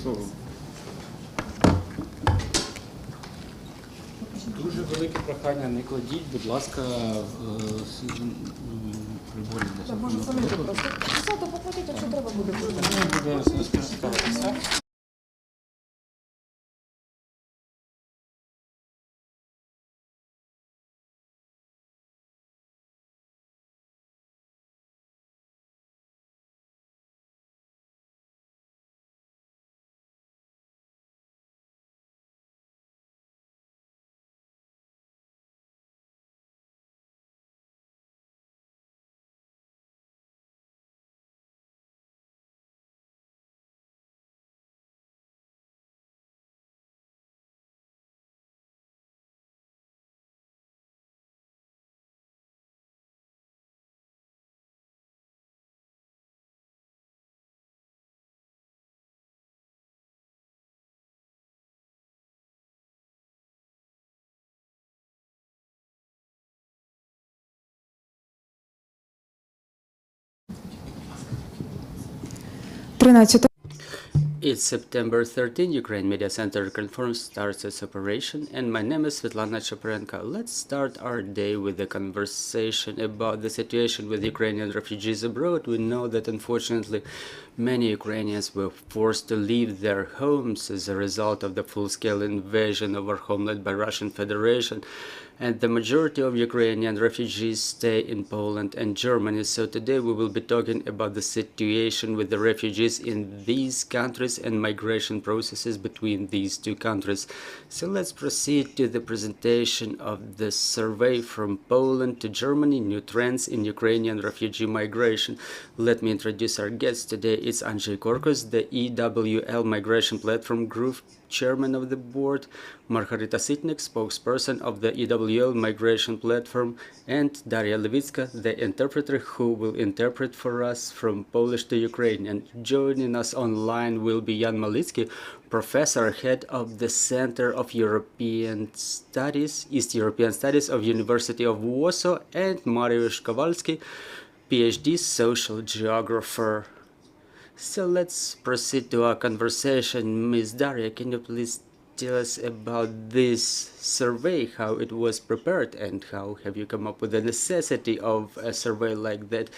Дуже велике прохання, не кладіть, будь ласка, приборів для Так, може самі просто писати, покладіть, якщо треба буде. буде скористатися. It's September 13, Ukraine Media Center confirms starts its operation, and my name is Svetlana Chaparenko. Let's start our day with a conversation about the situation with Ukrainian refugees abroad. We know that unfortunately many Ukrainians were forced to leave their homes as a result of the full-scale invasion of our homeland by Russian Federation, and the majority of Ukrainian refugees stay in Poland and Germany. So today we will be talking about the situation with the refugees in these countries and migration processes between these two countries. So let's proceed to the presentation of the survey from Poland to Germany, new trends in Ukrainian refugee migration. Let me introduce our guest today. It's Andrzej Korkus, the EWL Migration Platform Group Chairman of the Board, Margarita Sytnyk, spokesperson of the EWL Migration Platform, and Daria Levitska, the interpreter who will interpret for us from Polish to Ukrainian. Joining us online will be Jan Malicki, professor, head of the Center of European Studies, East European Studies of University of Warsaw, and Mariusz Kowalski, PhD, social geographer. So let's proceed to our conversation. Ms. Daria, can you please tell us about this survey, how it was prepared, and how have you come up with the necessity of a survey like that?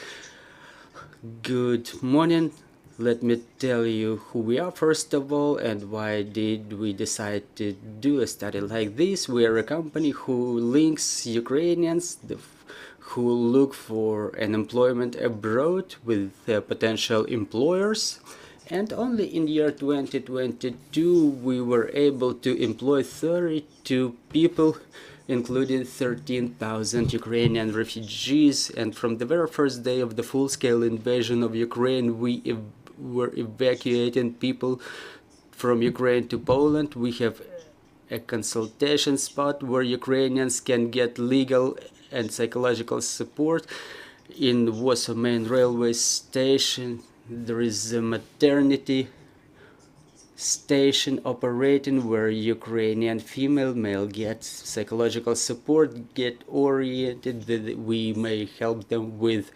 Good morning. Let me tell you who we are first of all and why did we decide to do a study like this. We are a company who links Ukrainians who look for an employment abroad with potential employers, and only in year 2022 we were able to employ 32 people, including 13,000 Ukrainian refugees. And from the very first day of the full-scale invasion of Ukraine, we were evacuating people from Ukraine to Poland. We have a consultation spot where Ukrainians can get legal and psychological support. In Warsaw main railway station, there is a maternity station operating where Ukrainian female male gets psychological support, get oriented, that we may help them with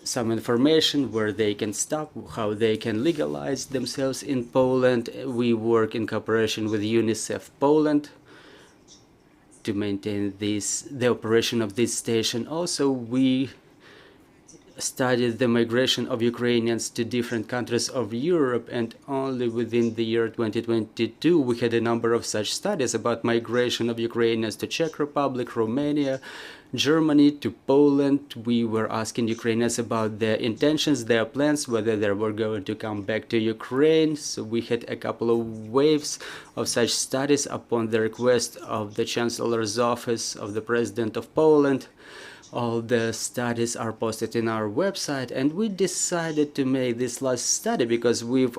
some information where they can stop, how they can legalize themselves in Poland. We work in cooperation with UNICEF Poland to maintain the operation of this station. Also, we studied the migration of Ukrainians to different countries of Europe, and only within the year 2022 we had a number of such studies about migration of Ukrainians to Czech Republic, Romania, Germany, to Poland. We were asking Ukrainians about their intentions, their plans, whether they were going to come back to Ukraine. So we had a couple of waves of such studies upon the request of the Chancellor's Office of the President of Poland. All the studies are posted in our website, and we decided to make this last study because we've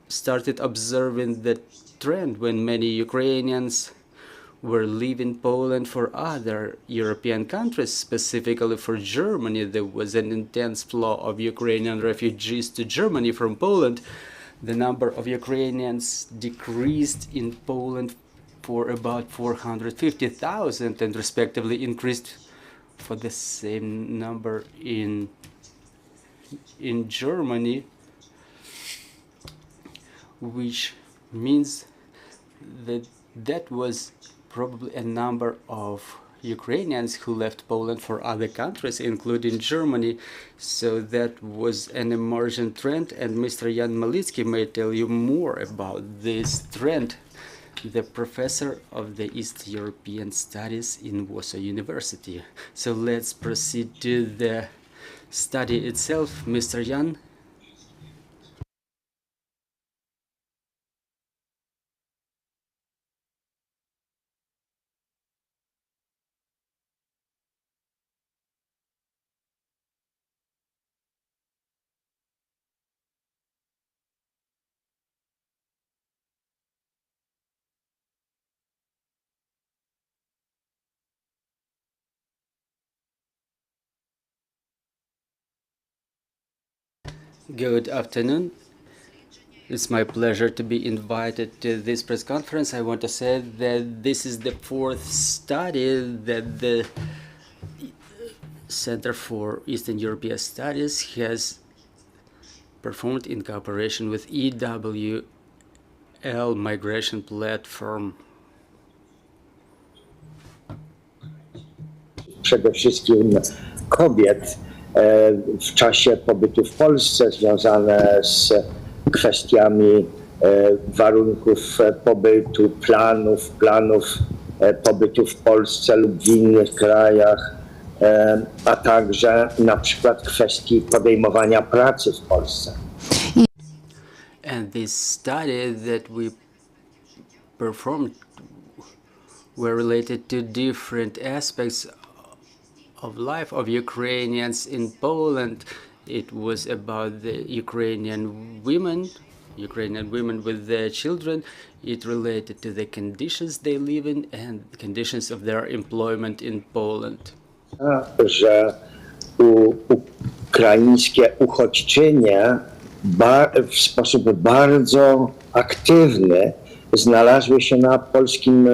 started observing the trend when many Ukrainians were leaving Poland for other European countries, specifically for Germany. There was an intense flow of Ukrainian refugees to Germany from Poland. The number of Ukrainians decreased in Poland for about 450,000 and respectively increased for the same number in Germany. which means that that was probably a number of Ukrainians who left Poland for other countries, including Germany. So that was an emerging trend, and Mr. Jan Malicki may tell you more about this trend, the professor of the East European Studies in Warsaw University. So let's proceed to the study itself. Mr. Jan. Good afternoon. It's my pleasure to be invited to this press conference. I want to say that this is the fourth study that the Center for Eastern European Studies has performed in cooperation with EWL Migration Platform. Przede wszystkim kobiet w czasie pobytu w Polsce związane z kwestiami warunków pobytu, planów pobytu w Polsce lub w innych krajach, a także na przykład kwestii podejmowania pracy w Polsce. And this study that we performed were related to different aspects of life of Ukrainians in Poland. It was about the Ukrainian women with their children. It related to the conditions they live in and the conditions of their employment in Poland. Że ukraińskie uchodźczynie w sposób bardzo aktywny znalazły się na polskim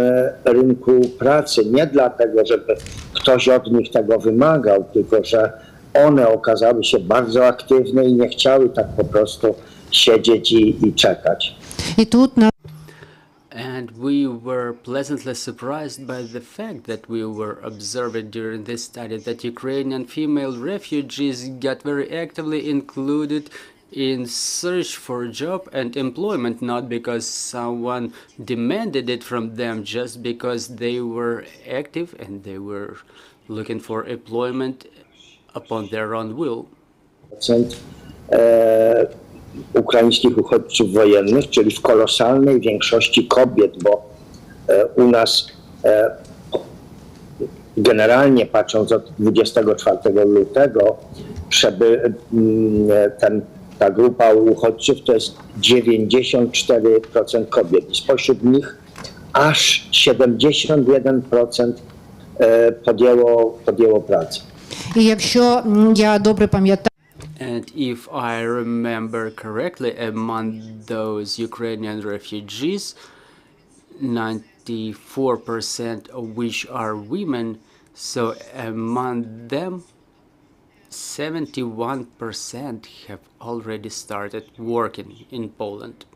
rynku pracy. Nie dlatego, żeby ktoś od nich tego wymagał, tylko że one okazały się bardzo aktywne i nie chciały tak po prostu siedzieć i czekać. And we were pleasantly surprised by the fact that we were observing during this study that Ukrainian female refugees got very actively included in search for job and employment, not because someone demanded it from them, just because they were active and they were looking for employment upon their own will. Ukraińskich uchodźców wojennych, czyli w kolosalnej większości kobiet, bo u nas generalnie patrząc od 24 lutego ta grupa uchodźców to jest 94% kobiet. I spośród nich aż 71% podjęło pracę. I якщо я добре пам'ятаю, And if I remember correctly, among those Ukrainian refugees, 94% of which are women, so among them, 71% have already started working in Poland.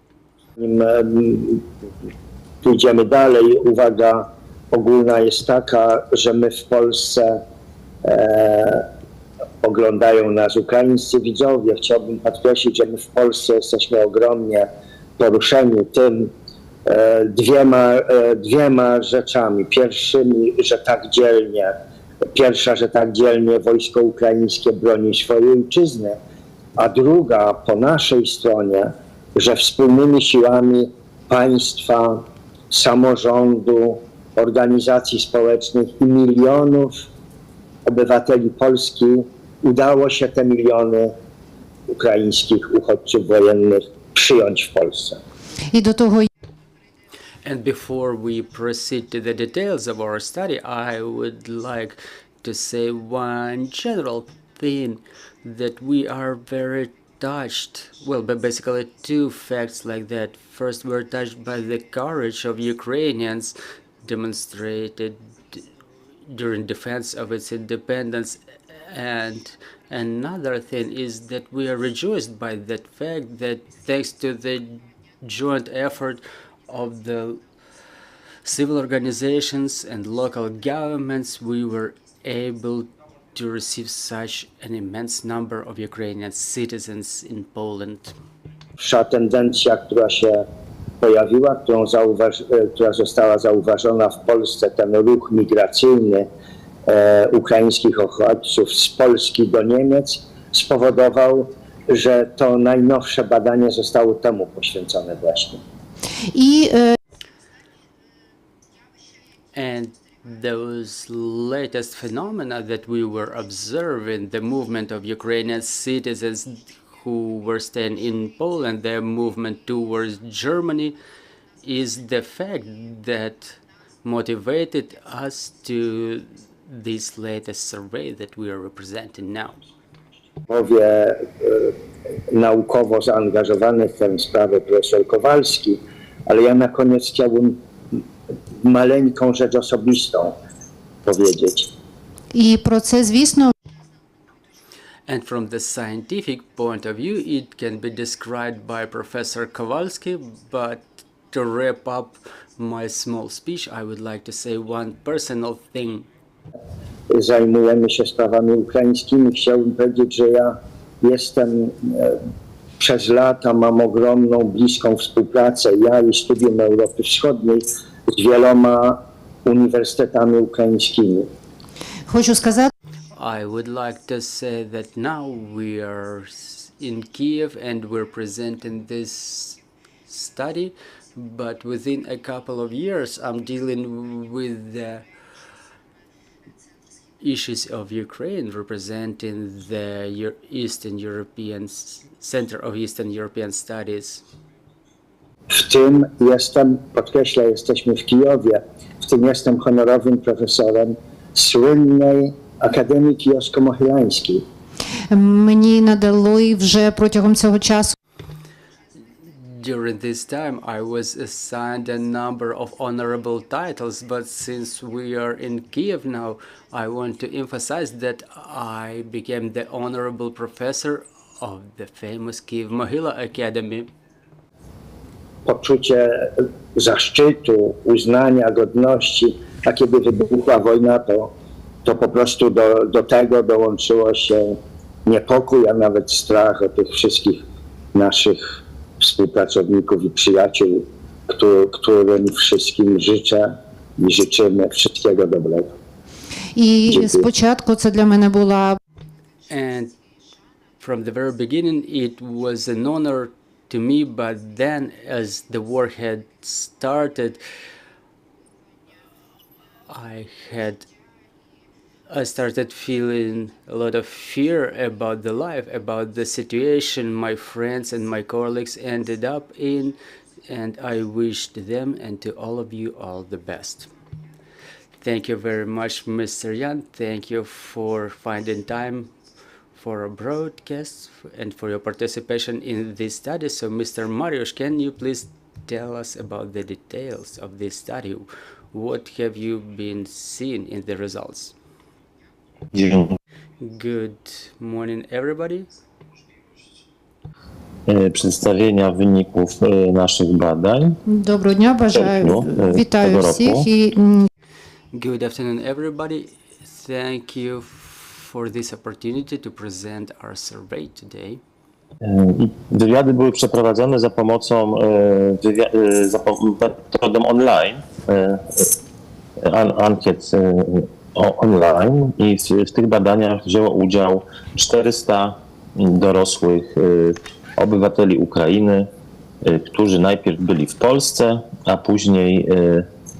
Pójdziemy dalej. Uwaga ogólna jest taka, że my w Polsce oglądają nas ukraińscy widzowie. Chciałbym podkreślić, że my w Polsce jesteśmy ogromnie poruszeni tym dwiema rzeczami. Pierwsza, że tak dzielnie wojsko ukraińskie broni swojej ojczyzny, a druga po naszej stronie, że wspólnymi siłami państwa, samorządu, organizacji społecznych i milionów obywateli Polski udało się te miliony ukraińskich uchodźców wojennych przyjąć w Polsce. і до того And before we proceed to the details of our study, I would like to say one general thing that we are very touched. Well, but basically two facts like that. First, we're touched by the courage of Ukrainians demonstrated during defense of its independence. And another thing is that we are rejoiced by that fact that thanks to the joint effort of the civil organizations and local governments, we were able to receive such an immense number of Ukrainian citizens in Poland. Pierwsza tendencja, która się pojawiła, która została zauważona w Polsce, ten ruch migracyjny ukraińskich uchodźców z Polski do Niemiec, spowodował, że to najnowsze badanie zostało temu poświęcone właśnie. And those latest phenomena that we were observing, the movement of Ukrainian citizens who were staying in Poland, their movement towards Germany, is the fact that motivated us to this latest survey that we are representing now. Powie naukowo zaangażowany w tę sprawę profesor Kowalski, ale ja na koniec chciałbym maleńką rzecz osobistą powiedzieć. І про це, звісно, And from the scientific point of view, it can be described by Professor Kowalski, but to wrap up my small speech, I would like to say one personal thing. Zajmujemy się sprawami ukraińskimi. Chciałbym powiedzieć, że ja jestem przez lata, mam ogromną, bliską współpracę, ja i Studium Europy Wschodniej, z wieloma uniwersytetami ukraińskimi. хочу сказати, I would like to say that now we are in Kyiv and we're presenting this study, but within a couple of years I'm dealing with the issues of Ukraine, representing the Eastern European Center of Eastern European Studies. W tym jestem, podkreślę, jesteśmy w Kijowie, w tym jestem honorowym profesorem słynnej Akademii Kijowsko-Mohylańskiej. мені надали вже протягом цього часу During this time, I was assigned a number of honorable titles, but since we are in Kyiv now, I want to emphasize that I became the honorable professor of the famous Kyiv Mohila Academy. Poczucie zaszczytu, uznania, godności, a kiedy wybuchła wojna, to po prostu do tego dołączyło się niepokój, a nawet strach o tych wszystkich naszych współpracowników i przyjaciół, którym wszystkim życzę i życzymy wszystkiego dobrego. І Дякую. спочатку це для мене була And from the very beginning, it was an honor to me, but then as the war had started, I started feeling a lot of fear about the life, about the situation my friends and my colleagues ended up in, and I wished them and to all of you all the best. Thank you very much, Mr. Jan. Thank you for finding time for a broadcast and for your participation in this study. So, Mr. Mariusz, can you please tell us about the details of this study? What have you been seeing in the results? Good morning, everybody. Przedstawienia wyników naszych badań. доброго дня, бажаю, вітаю Доброго всіх року. і Good afternoon, everybody. Thank you for this opportunity to present our survey today. Wywiady były przeprowadzone za pomocą metodą online, ankiet online, i w tych badaniach wzięło udział 400 dorosłych obywateli Ukrainy, którzy najpierw byli w Polsce, a później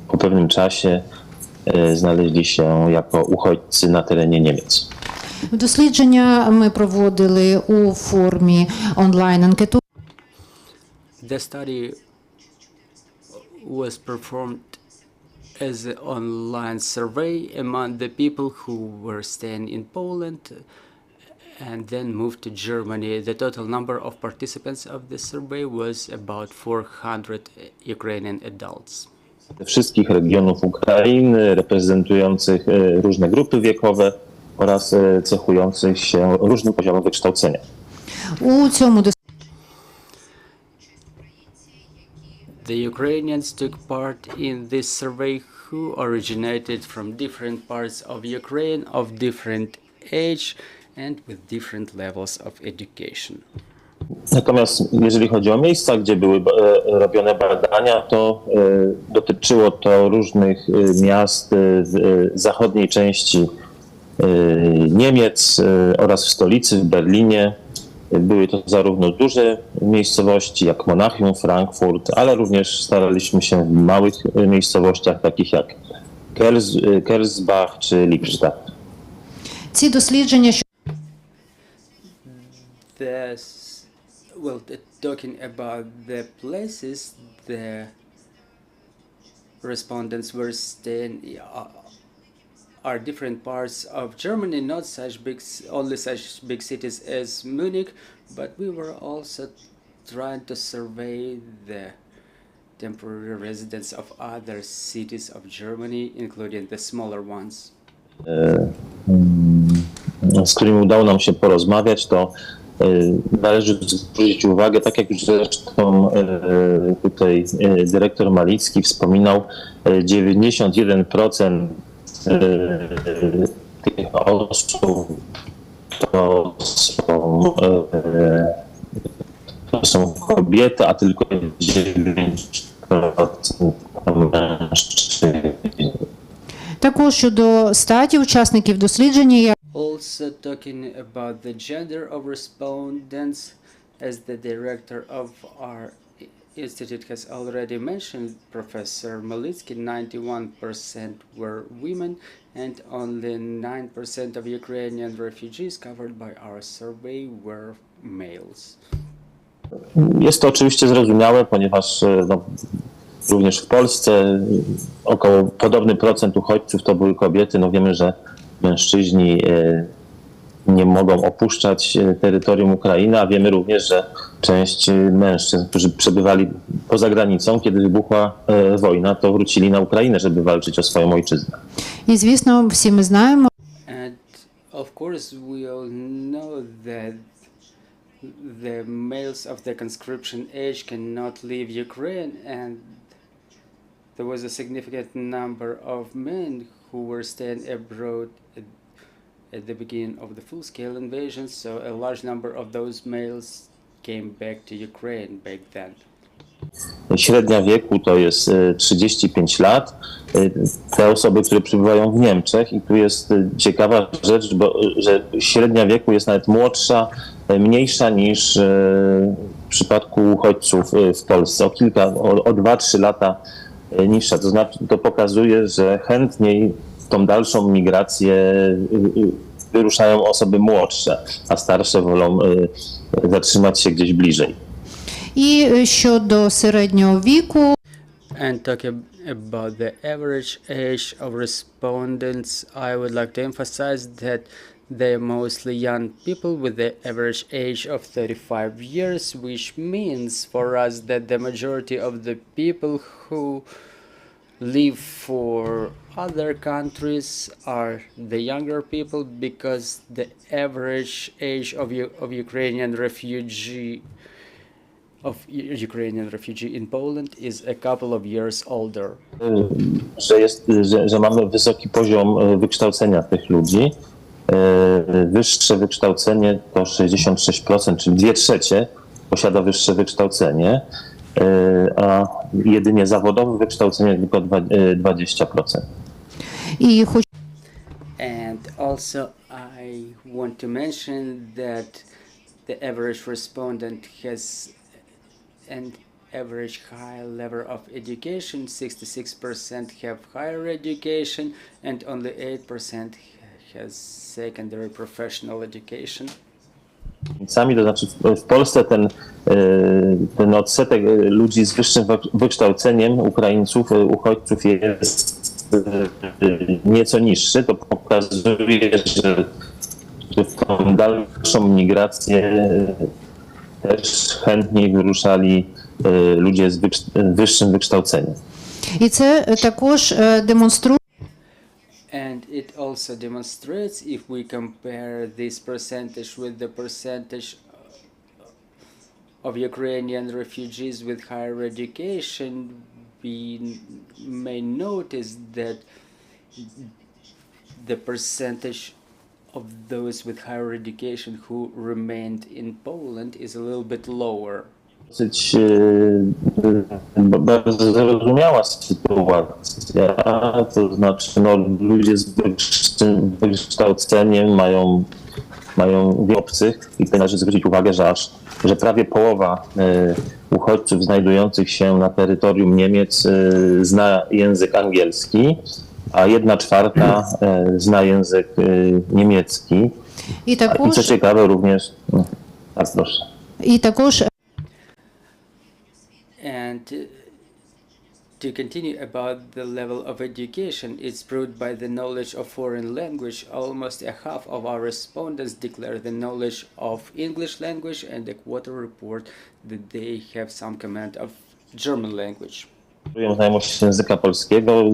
po pewnym czasie znaleźli się jako uchodźcy na terenie Niemiec. дослідження ми проводили у формі онлайн-анкету. The study was performed as an online survey among the people who were staying in Poland and then moved to Germany. The total number of participants of the survey was about 400 Ukrainian adults. Ze wszystkich regionów Ukrainy, reprezentujących różne grupy wiekowe oraz cechujących się różnym poziomem wykształcenia. У цьому The Ukrainians took part in this survey who originated from different parts of Ukraine of different age and with different levels of education. Natomiast jeżeli chodzi o miejsca, gdzie były robione badania, to dotyczyło to różnych miast w zachodniej części Niemiec oraz w stolicy, w Berlinie. Były to zarówno duże miejscowości jak Monachium, Frankfurt, ale również staraliśmy się w małych miejscowościach takich jak Kersbach czy Lippstadt. Ці дослідження Talking about the places the respondents were staying are different parts of Germany, not only such big cities as Munich, but we were also trying to survey the temporary residents of other cities of Germany, including the smaller ones. Z którymi udało nam się porozmawiać, to należy zwrócić uwagę, tak jak już zresztą tutaj dyrektor Malicki wspominał, 91% tych osób to są kobiety, a tylko 9% mężczyzn. також щодо статі учасників дослідження. Also talking about the gender of respondents, as the director of our institute has already mentioned, Professor Malicki, 91% were women and only 9% of Ukrainian refugees covered by our survey were males. Jest to oczywiście zrozumiałe, ponieważ również w Polsce około podobny procent uchodźców to były kobiety. No wiemy, że mężczyźni nie mogą opuszczać terytorium Ukrainy, a wiemy również, że część mężczyzn, którzy przebywali poza granicą, kiedy wybuchła wojna, to wrócili na Ukrainę, żeby walczyć o swoją ojczyznę. І, звісно, всі ми знаємо, And of course we all know that the males of the conscription age cannot leave Ukraine, and there was a significant number of men who were staying abroad at the beginning of the full-scale invasion, so a large number of those males came back to Ukraine back then. Średnia wieku to jest 35 lat. Te osoby, które przybywają w Niemczech, i tu jest ciekawa rzecz, że średnia wieku jest nawet mniejsza niż w przypadku uchodźców w Polsce, o 2-3 lata niższa. To znaczy, to pokazuje, że chętniej w tą dalszą migrację wyruszają osoby młodsze, a starsze wolą zatrzymać się gdzieś bliżej. і щодо середнього віку, And talking about the average age of respondents, I would like to emphasize that they're mostly young people with the average age of 35 years, which means for us that the majority of the people who live for other countries are the younger people, because the average age of Ukrainian refugee in Poland is a couple of years older. Że mamy wysoki poziom wykształcenia tych ludzi. Wyższe wykształcenie to 66%, czyli 2/3 posiada wyższe wykształcenie, a jedynie zawodowe wykształcenie tylko 20%. і хоч And also I want to mention that the average respondent has an average high level of education. 66% have higher education and only 8% has secondary professional education. To znaczy w Polsce ten odsetek ludzi z wyższym wykształceniem, Ukraińców, uchodźców jest nieco niższy. To pokazuje, że w tą dalszą migrację też chętniej wyruszali ludzie z wyższym wykształceniem. і це також демонструє. And it also demonstrates, if we compare this percentage with the percentage of Ukrainian refugees with higher education, we may notice that the percentage of those with higher education who remained in Poland is a little bit lower. Dosyć bardzo zrozumiała sytuacja, to znaczy no, ludzie z wykształceniem mają obcych i tutaj należy zwrócić uwagę, że prawie połowa uchodźców znajdujących się na terytorium Niemiec zna język angielski, a 1/4 zna język niemiecki. I co ciekawe również... Tak, proszę. I також And to continue about the level of education, it's proved by the knowledge of foreign language. Almost a half of our respondents declare the knowledge of English language, and a quarter report that they have some command of German language. Znajomość języka polskiego,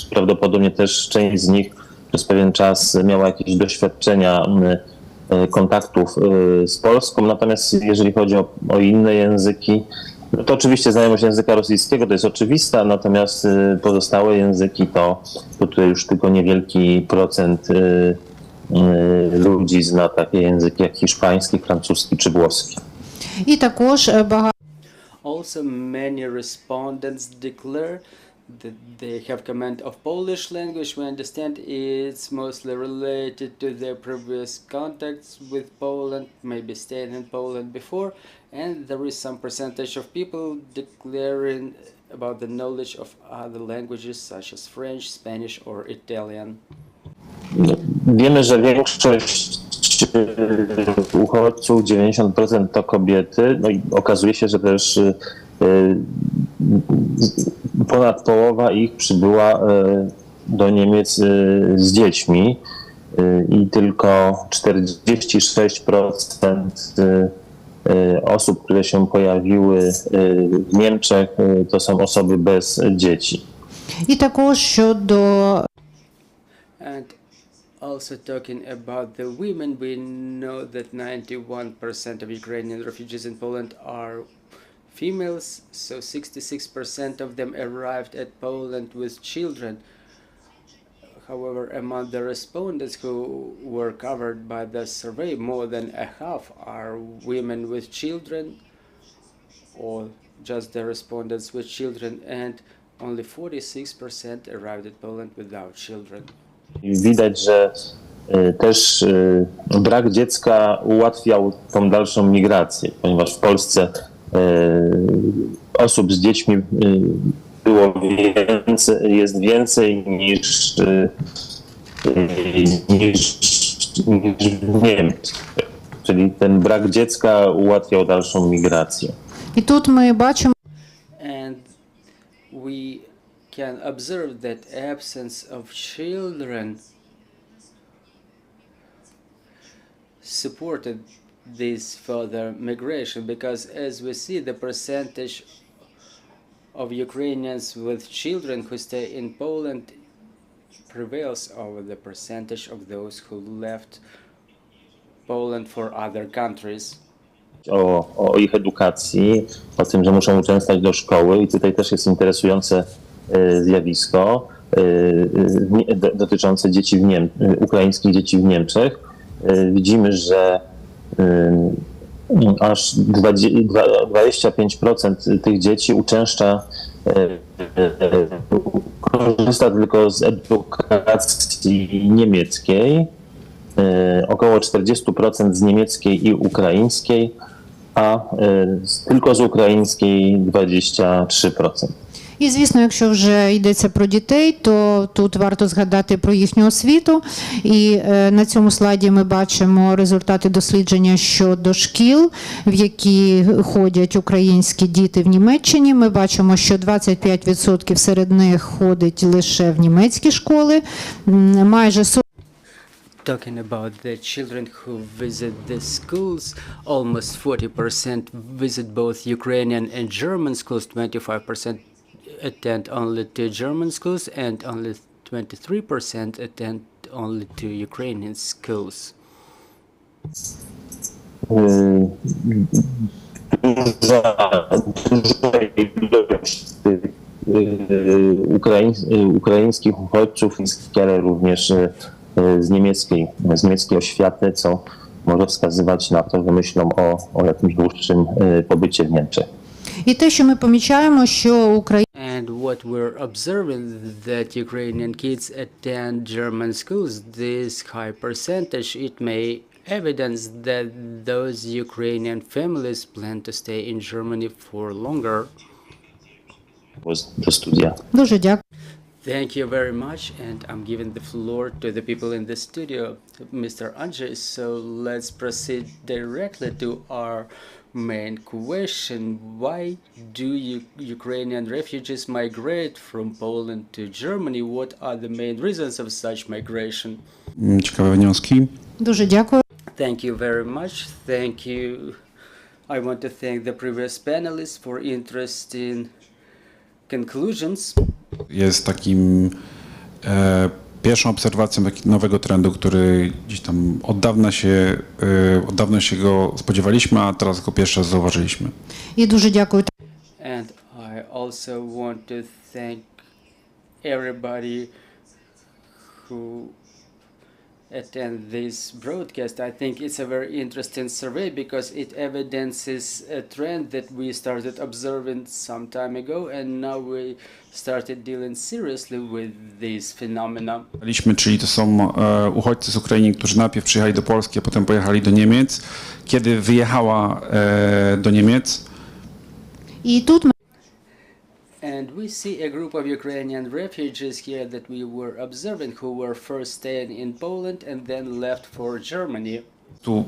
prawdopodobnie też część z nich przez pewien czas miała jakieś doświadczenia kontaktów z Polską, natomiast jeżeli chodzi o inne języki, to oczywiście znajomość języka rosyjskiego to jest oczywista, natomiast pozostałe języki to tutaj już tylko niewielki procent ludzi zna takie języki jak hiszpański, francuski czy włoski. І також Also, many respondents declare that they have command of Polish language. We understand it's mostly related to their previous contacts with Poland, maybe staying in Poland before, and there is some percentage of people declaring about the knowledge of other languages such as French, Spanish or Italian. Wiemy, że większość uchodźców, 90% to kobiety, no i okazuje się, że też ponad połowa ich przybyła do Niemiec z dziećmi i tylko 46% osób, które się pojawiły w Niemczech, to są osoby bez dzieci. І також щодо And also talking about the women, we know that 91% of Ukrainian refugees in Poland are females, so 66% of them arrived at Poland with children. However, among the respondents who were covered by the survey, more than a half are women with children, or just the respondents with children, and only 46% arrived at Poland without children. Widać, że też brak dziecka ułatwiał tą dalszą migrację, ponieważ w Polsce osób z dziećmi było więcej, jest więcej niż w Niemczech. Czyli ten brak dziecka ułatwiał dalszą migrację. і тут ми бачимо And we can observe that absence of children supported this further migration, because as we see, the percentage of Ukrainians with children who stay in Poland prevails over the percentage of those who left Poland for other countries. O ich edukacji, o tym, że muszą uczęszczać do szkoły i tutaj też jest interesujące zjawisko dotyczące dzieci ukraińskich dzieci w Niemczech. Widzimy, że aż 25% tych dzieci korzysta tylko z edukacji niemieckiej, około 40% z niemieckiej i ukraińskiej, a tylko z української 23%. І, звісно, якщо вже йдеться про дітей, то тут варто згадати про їхню освіту. І на цьому слайді ми бачимо результати дослідження щодо шкіл, в які ходять українські діти в Німеччині. Ми бачимо, що 25% серед них ходить лише в німецькі школи. Майже Talking about the children who visit the schools, almost 40% visit both Ukrainian and German schools, 25% attend only to German schools, and only 23% attend only to Ukrainian schools. duża ilość tych ukraińskich uchodźców, ale również z niemieckiej oświaty, co może wskazywać na to, że myślą o jakimś dłuższym pobycie w Niemczech. І те, що ми помічаємо, що Україна And what we're observing that Ukrainian kids attend German schools, this high percentage, it may evidence that those Ukrainian families plan to stay in Germany for longer. Do studia. дуже дякую. Thank you very much, and I'm giving the floor to the people in the studio, Mr. Andrzej. So let's proceed directly to our main question. Why do Ukrainian refugees migrate from Poland to Germany? What are the main reasons of such migration? Ciekawe wnioski. Дуже дякую. Thank you very much. Thank you. I want to thank the previous panelists for interesting conclusions. Jest takim pierwszą obserwacją takiego nowego trendu, który gdzieś tam od dawna się go spodziewaliśmy, a teraz go pierwszy raz zauważyliśmy. І дуже дякую. And I also want to thank everybody who attend this broadcast. I think it's a very interesting survey because it evidences a trend that we started observing some time ago, and now we started dealing seriously with these phenomena. Czyli to są uchodźcy z Ukrainy, którzy najpierw przyjechali do Polski, a potem pojechali do Niemiec. Kiedy wyjechała do Niemiec, І тут ми And we see a group of Ukrainian refugees here that we were observing who were first staying in Poland and then left for Germany. tu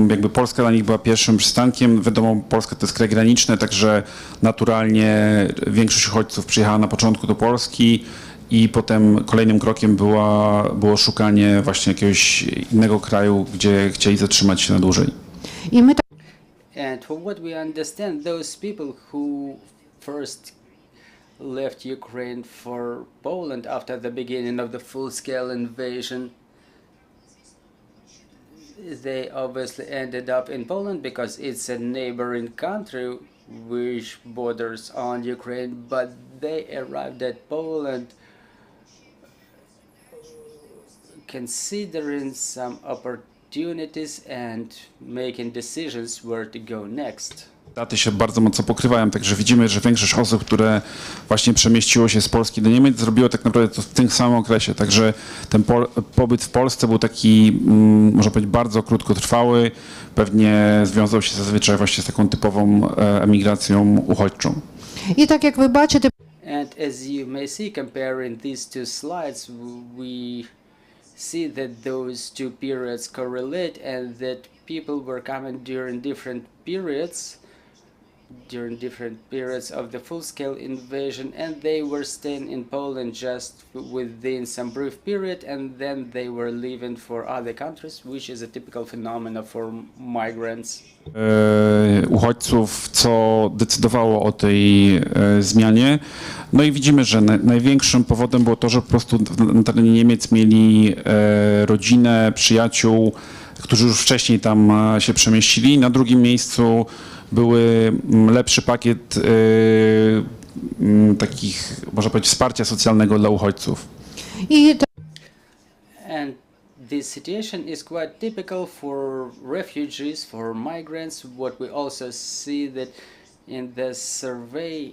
jakby Polska dla nich była pierwszym przystankiem. Wiadomo, Polska to jest kraj graniczny, także naturalnie większość uchodźców przyjechała na początku do Polski i potem kolejnym krokiem było szukanie właśnie jakiegoś innego kraju, gdzie chcieli zatrzymać się na dłużej. і ми And from what we understand, those people who first left Ukraine for Poland after the beginning of the full-scale invasion, they obviously ended up in Poland because it's a neighboring country which borders on Ukraine, but they arrived at Poland considering some opportunities and making decisions where to go next. Daty się bardzo mocno pokrywają, także widzimy, że większość osób, które właśnie przemieściło się z Polski do Niemiec, zrobiło tak naprawdę to w tym samym okresie. Także ten pobyt w Polsce był taki, można powiedzieć, bardzo krótkotrwały. Pewnie związał się zazwyczaj właśnie z taką typową emigracją uchodźczą. і так як ви бачите, And as you may see, comparing these two slides, we see that those two periods correlate and that people were coming during different periods of the full-scale invasion, and they were staying in Poland just within some brief period, and then they were leaving for other countries, which is a typical phenomenon for migrants. Uchodźców, co decydowało o tej zmianie. No i widzimy, że największym powodem było to, że po prostu na terenie Niemiec mieli rodzinę, przyjaciół, którzy już wcześniej tam się przemieścili. Na drugim miejscu były lepszy pakiet takich, można powiedzieć, wsparcia socjalnego dla uchodźców. і And this situation is quite typical for refugees, for migrants. What we also see that in the survey,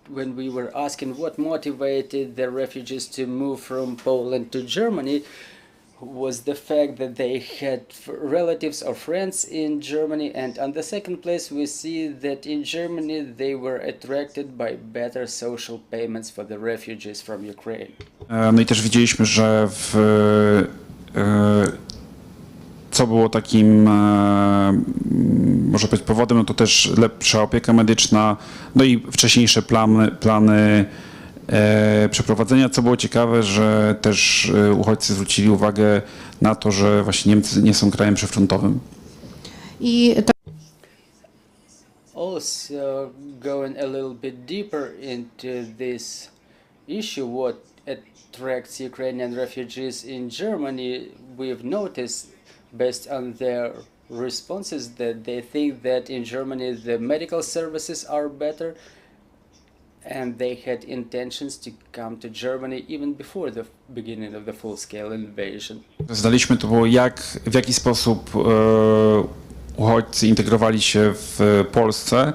when we were asking what motivated the refugees to move from Poland to Germany, was the fact that they had relatives or friends in Germany, and on the second place we see that in Germany they were attracted by better social payments for the refugees from Ukraine. No i też widzieliśmy, że co było takim, może być powodem, no to też lepsza opieka medyczna, no i wcześniejsze plany przeprowadzenia. Co było ciekawe, że też uchodźcy zwrócili uwagę na to, że właśnie Niemcy nie są krajem przyfrontowym. і Also, going a little bit deeper into this issue, what attracts Ukrainian refugees in Germany, we've noticed, based on their responses that they think that in Germany the medical services are better, and they had intentions to come to Germany even before the beginning of the full-scale invasion. Zadaliśmy to było w jaki sposób uchodźcy integrowali się w Polsce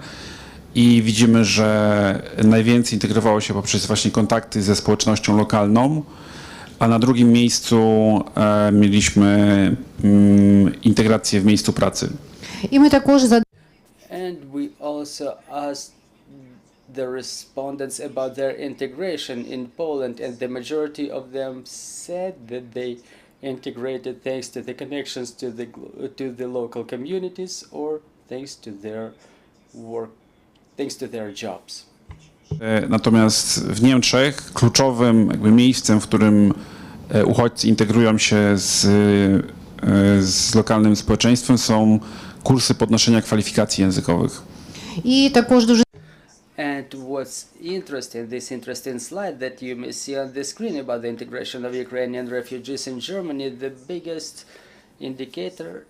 i widzimy, że najwięcej integrowało się poprzez właśnie kontakty ze społecznością lokalną, a na drugim miejscu mieliśmy integrację w miejscu pracy. І ми також And we also asked the respondents about their integration in Poland, and the majority of them said that they integrated thanks to the connections to the local communities or thanks to their work, thanks to their jobs. Natomiast w Niemczech kluczowym jakby miejscem, w którym uchodźcy integrują się z lokalnym społeczeństwem, są kursy podnoszenia kwalifikacji językowych. і також дуже And what's interesting, this interesting slide that you may see on the screen about the integration of Ukrainian refugees in Germany, the biggest indicator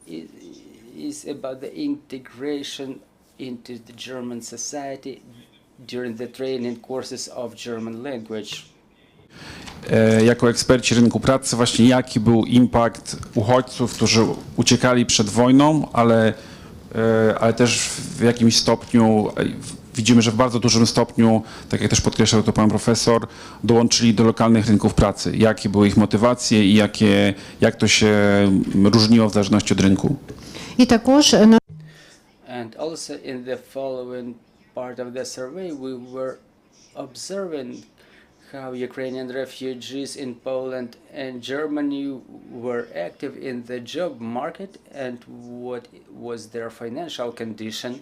is about the integration into the German society during the training courses of German language. Jako eksperci rynku pracy, właśnie jaki był impact uchodźców, którzy uciekali przed wojną, ale też w jakimś stopniu, widzimy, że w bardzo dużym stopniu, tak jak też podkreślał to pan profesor, dołączyli do lokalnych rynków pracy. Jakie były ich motywacje i jak to się różniło w zależności od rynku. і також And also in the following part of the survey, we were observing how Ukrainian refugees in Poland and Germany were active in the job market and what was their financial condition.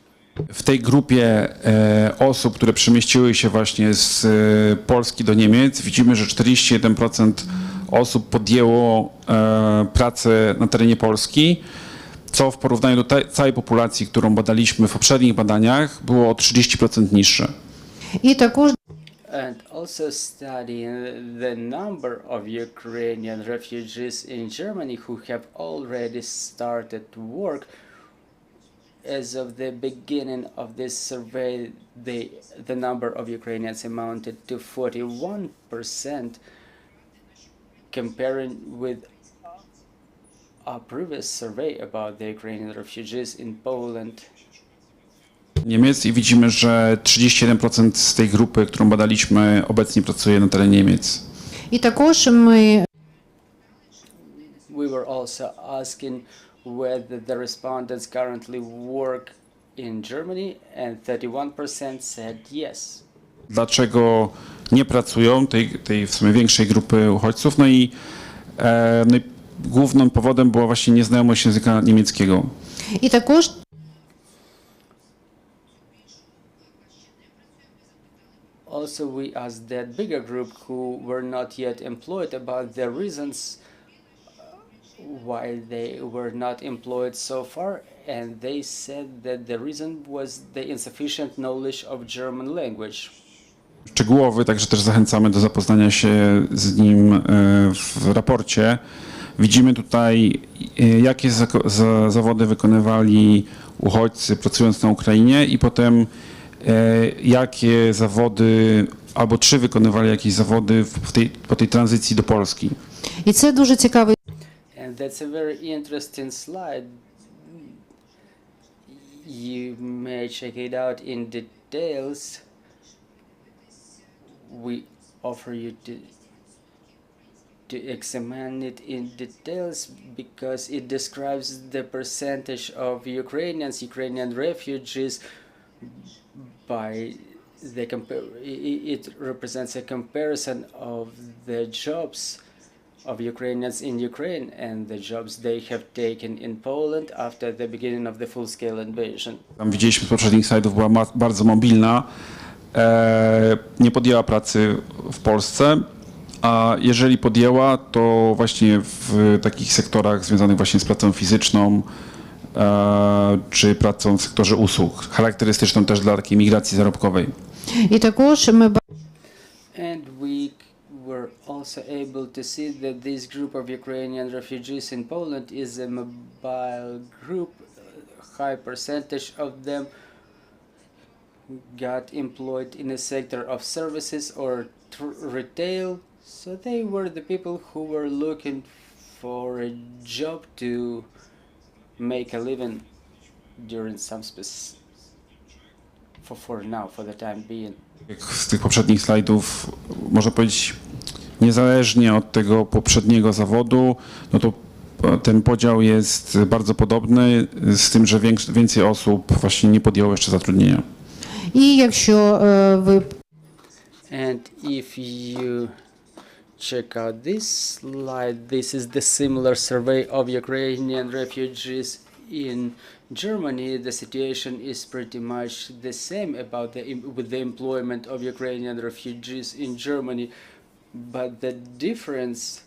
W tej grupie osób, które przemieściły się właśnie z Polski do Niemiec, widzimy, że 41% osób podjęło pracę na terenie Polski, co w porównaniu do całej populacji, którą badaliśmy w poprzednich badaniach, było o 30% niższe. і також And also studying the number of Ukrainian refugees in Germany who have already started to work. As of the beginning of this survey, the number of Ukrainians amounted to 41%, comparing with a previous survey about the Ukrainian refugees in Poland. Niemiec i widzimy, że 31% z tej grupy, którą badaliśmy, obecnie pracuje na terenie Niemiec. і також ми We were also asking whether the respondents currently work in Germany, and 31% said yes. Dlaczego nie pracują, tej w sumie większej grupy uchodźców? No i głównym powodem była właśnie nieznajomość języka niemieckiego. і також Also, we asked that bigger group who were not yet employed about the reasons why they were not employed so far, and they said that the reason was the insufficient knowledge of German language. Szczegółowy, także też zachęcamy do zapoznania się z nim w raporcie. Widzimy tutaj, jakie zawody wykonywali uchodźcy pracując na Ukrainie i potem jakie zawody, albo czy wykonywali jakieś zawody po tej tranzycji do Polski. і це дуже цікавий. And that's a very interesting slide. You may check it out in details. We offer you to examine it in details because it describes the percentage of Ukrainian refugees by it represents a comparison of the jobs of Ukrainians in Ukraine and the jobs they have taken in Poland after the beginning of the full-scale invasion. Tam widzieliśmy z poprzednich slajdów, była bardzo mobilna, nie podjęła pracy w Polsce, a jeżeli podjęła, to właśnie w takich sektorach związanych właśnie z pracą fizyczną, czy pracą w sektorze usług, charakterystyczną też dla takiej migracji zarobkowej. І також ми And we were also able to see that this group of Ukrainian refugees in Poland is a mobile group high percentage of them got employed in a sector of services or retail. So they were the people who were looking for a job to make a living during some for the time being. Jak z tych poprzednich slajdów można powiedzieć, niezależnie od tego poprzedniego zawodu, no to ten podział jest bardzo podobny, z tym, że więcej osób właśnie nie podjęło jeszcze zatrudnienia. І якщо ви And if you check out this slide, this is the similar survey of Ukrainian refugees in Germany. The situation is pretty much the same with the employment of Ukrainian refugees in Germany, but the difference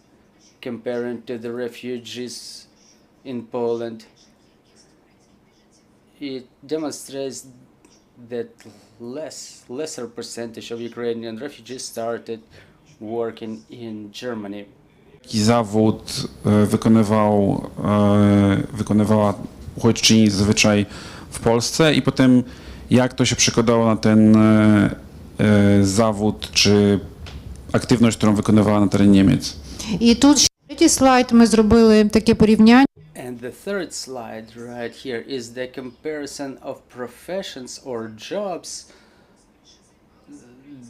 comparing to the refugees in Poland, it demonstrates that lesser percentage of Ukrainian refugees started working in Germany. Jaki zawód wykonywała uchodźczyni zazwyczaj w Polsce i potem jak to się przekładało na ten zawód czy aktywność, którą wykonywała na terenie Niemiec. і тут третій слайд ми зробили таке порівняння. And the third slide right here is the comparison of professions or jobs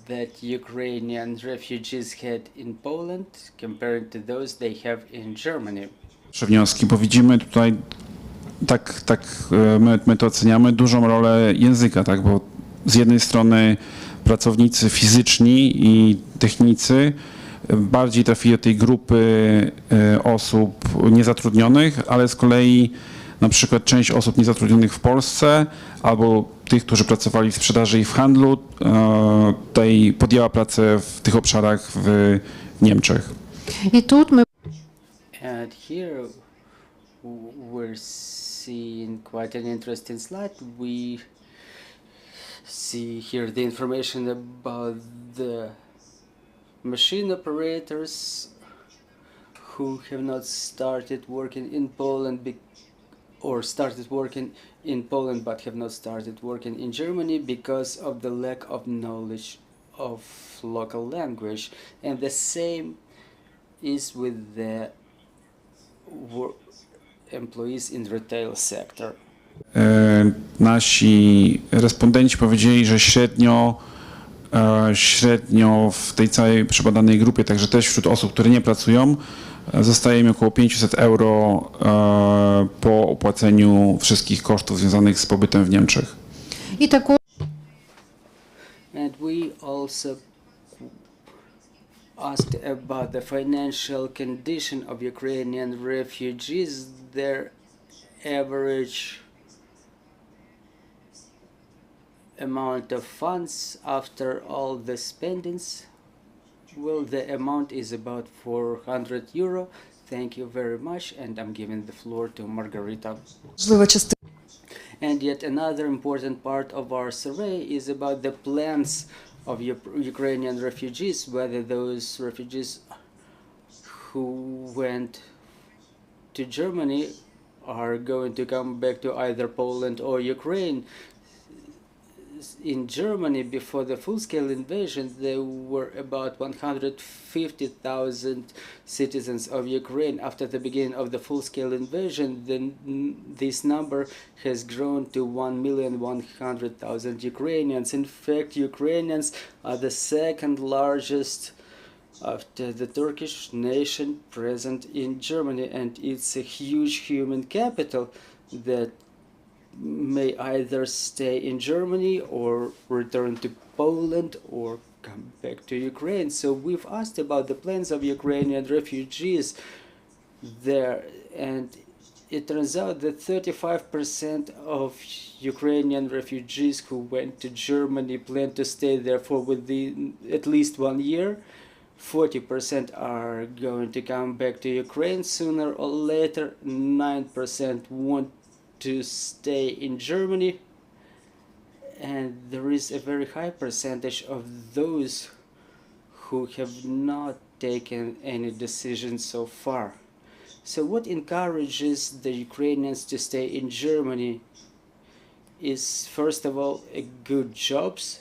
that Ukrainian refugees had in Poland compared to those they have in Germany. Wnioski, bo widzimy tutaj, my to oceniamy, dużą rolę języka, tak, bo z jednej strony pracownicy fizyczni i technicy bardziej trafili do tej grupy osób niezatrudnionych, ale z kolei na przykład część osób niezatrudnionych w Polsce albo tych, którzy pracowali w sprzedaży i w handlu, podjęła pracę w tych obszarach w Niemczech. І тут ми And here we're seeing quite an interesting slide. We see here the information about the machine operators who have not started working in Poland or started working in Poland but have not started working in Germany because of the lack of knowledge of local language. And the same is with the employees in retail sector. Nasi respondenci powiedzieli, że średnio w tej całej przebadanej grupie, także też wśród osób, które nie pracują, zostaje im około 500 euro po opłaceniu wszystkich kosztów związanych z pobytem w Niemczech. і також And we also asked about the financial condition of Ukrainian refugees, their average amount of funds after all the spendings. Well, the amount is about 400 euro. Thank you very much, and I'm giving the floor to Margarita. And yet another important part of our survey is about the plans of Ukrainian refugees, whether those refugees who went to Germany are going to come back to either Poland or Ukraine. In Germany, before the full-scale invasion, there were about 150,000 citizens of Ukraine. After the beginning of the full-scale invasion, this number has grown to 1,100,000 Ukrainians. In fact, Ukrainians are the second largest after the Turkish nation present in Germany, and it's a huge human capital that may either stay in Germany or return to Poland or come back to Ukraine. So we've asked about the plans of Ukrainian refugees there, and it turns out that 35% of Ukrainian refugees who went to Germany plan to stay there for at least 1 year. 40% are going to come back to Ukraine sooner or later. 9% want to stay in Germany, and there is a very high percentage of those who have not taken any decision so far. So what encourages the Ukrainians to stay in Germany is, first of all, good jobs,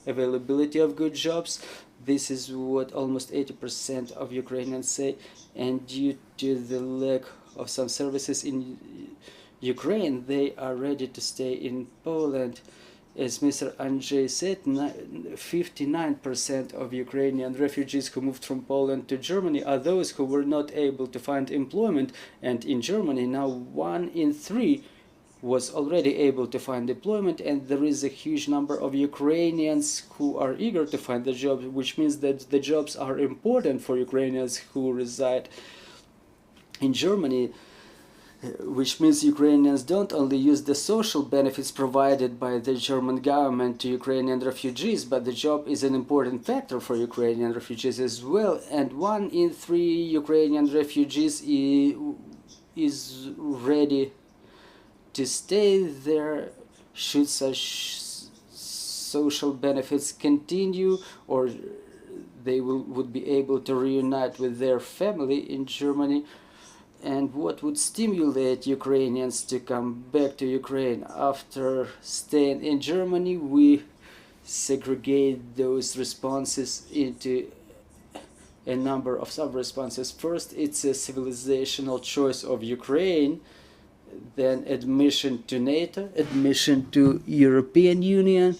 availability of good jobs. This is what almost 80% of Ukrainians say, and due to the lack of some services in Ukraine, they are ready to stay in Poland. As Mr. Andrzej said, 59% of Ukrainian refugees who moved from Poland to Germany are those who were not able to find employment, and in Germany now 1 in 3 was already able to find employment, and there is a huge number of Ukrainians who are eager to find the job, which means that the jobs are important for Ukrainians who reside in Germany, which means Ukrainians don't only use the social benefits provided by the German government to Ukrainian refugees, but the job is an important factor for Ukrainian refugees as well, and 1 in 3 Ukrainian refugees is ready to stay there should such social benefits continue, or they would be able to reunite with their family in Germany. And what would stimulate Ukrainians to come back to Ukraine after staying in Germany? We segregate those responses into a number of sub-responses. First, it's a civilizational choice of Ukraine, then admission to NATO, admission to European Union.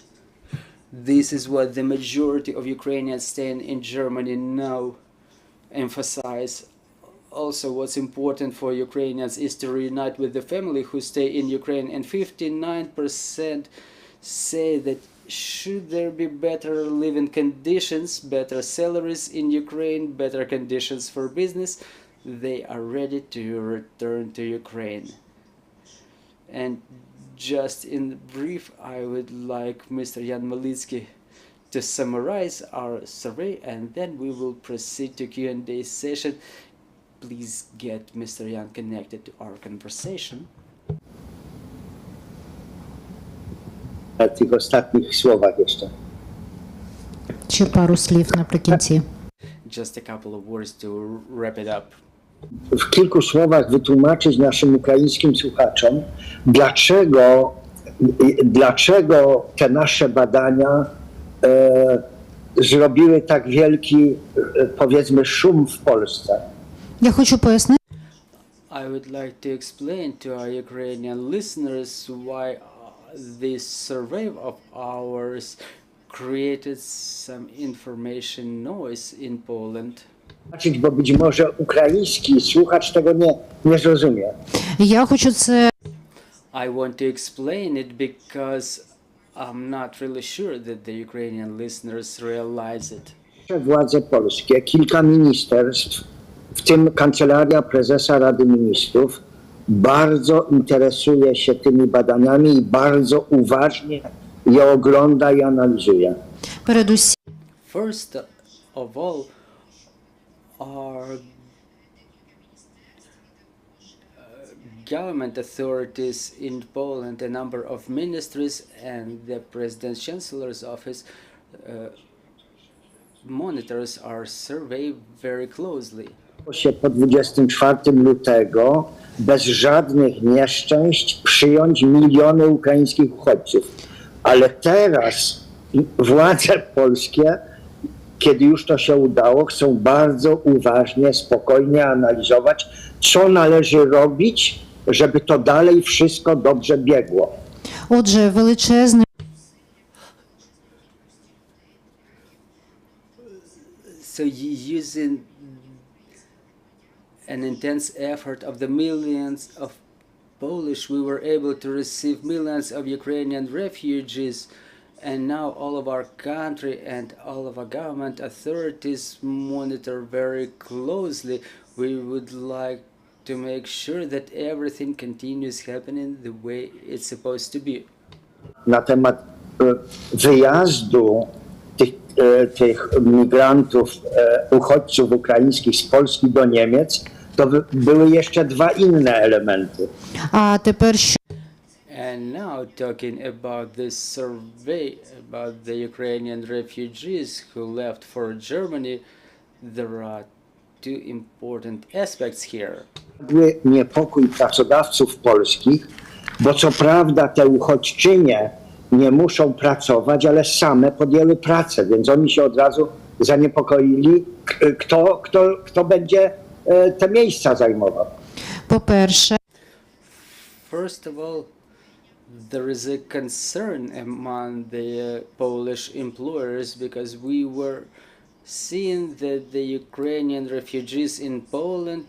This is what the majority of Ukrainians staying in Germany now emphasize. Also, what's important for Ukrainians is to reunite with the family who stay in Ukraine, and 59% say that should there be better living conditions, better salaries in Ukraine, better conditions for business, they are ready to return to Ukraine. And just in brief, I would like Mr. Jan Malicki to summarize our survey, and then we will proceed to Q&A session. Please get Mr. Jan connected to our conversation. W tych ostatnich słowach jeszcze. Ще пару слів наприкінці. Just a couple of words to wrap it up. W kilku słowach wytłumaczyć naszym ukraińskim słuchaczom, dlaczego te nasze badania zrobiły tak wielki, powiedzmy, szum w Polsce. Я хочу пояснити. I would like to explain to our Ukrainian listeners why this survey of ours created some information noise in Poland. Bo być może ukraiński słuchacz tego nie zrozumie. Я хочу це I want to explain it because I'm not really sure that the Ukrainian listeners realize it. Władze polskie, kilka ministerstw, w tym Kancelaria Prezesa Rady Ministrów, bardzo interesuje się tymi badaniami i bardzo uważnie je ogląda i analizuje. передусім. First of all, our government authorities in Poland, a number of ministries and the President's Chancellor's office monitors our survey very closely. Po 24 lutego bez żadnych nieszczęść przyjąć miliony ukraińskich uchodźców. Ale teraz władze polskie, kiedy już to się udało, chcą bardzo uważnie, spokojnie analizować, co należy robić, żeby to dalej wszystko dobrze biegło. Отже, величезний So using an intense effort of the millions of Polish, we were able to receive millions of Ukrainian refugees, and now all of our country and all of our government authorities monitor very closely. We would like to make sure that everything continues happening the way it's supposed to be. Na temat wyjazdu tych migrantów, uchodźców ukraińskich z Polski do Niemiec, to były jeszcze dwa inne elementy. А тепер що And now talking about this survey about the Ukrainian refugees who left for Germany, there are two important aspects here. Niepokój pracodawców polskich, bo co prawda te uchodźczynie nie muszą pracować, ale same podjęły pracę, więc oni się od razu zaniepokoili, kto będzie te miejsca zajmował. По-перше, First of all, there is a concern among the Polish employers because we were seeing that the Ukrainian refugees in Poland,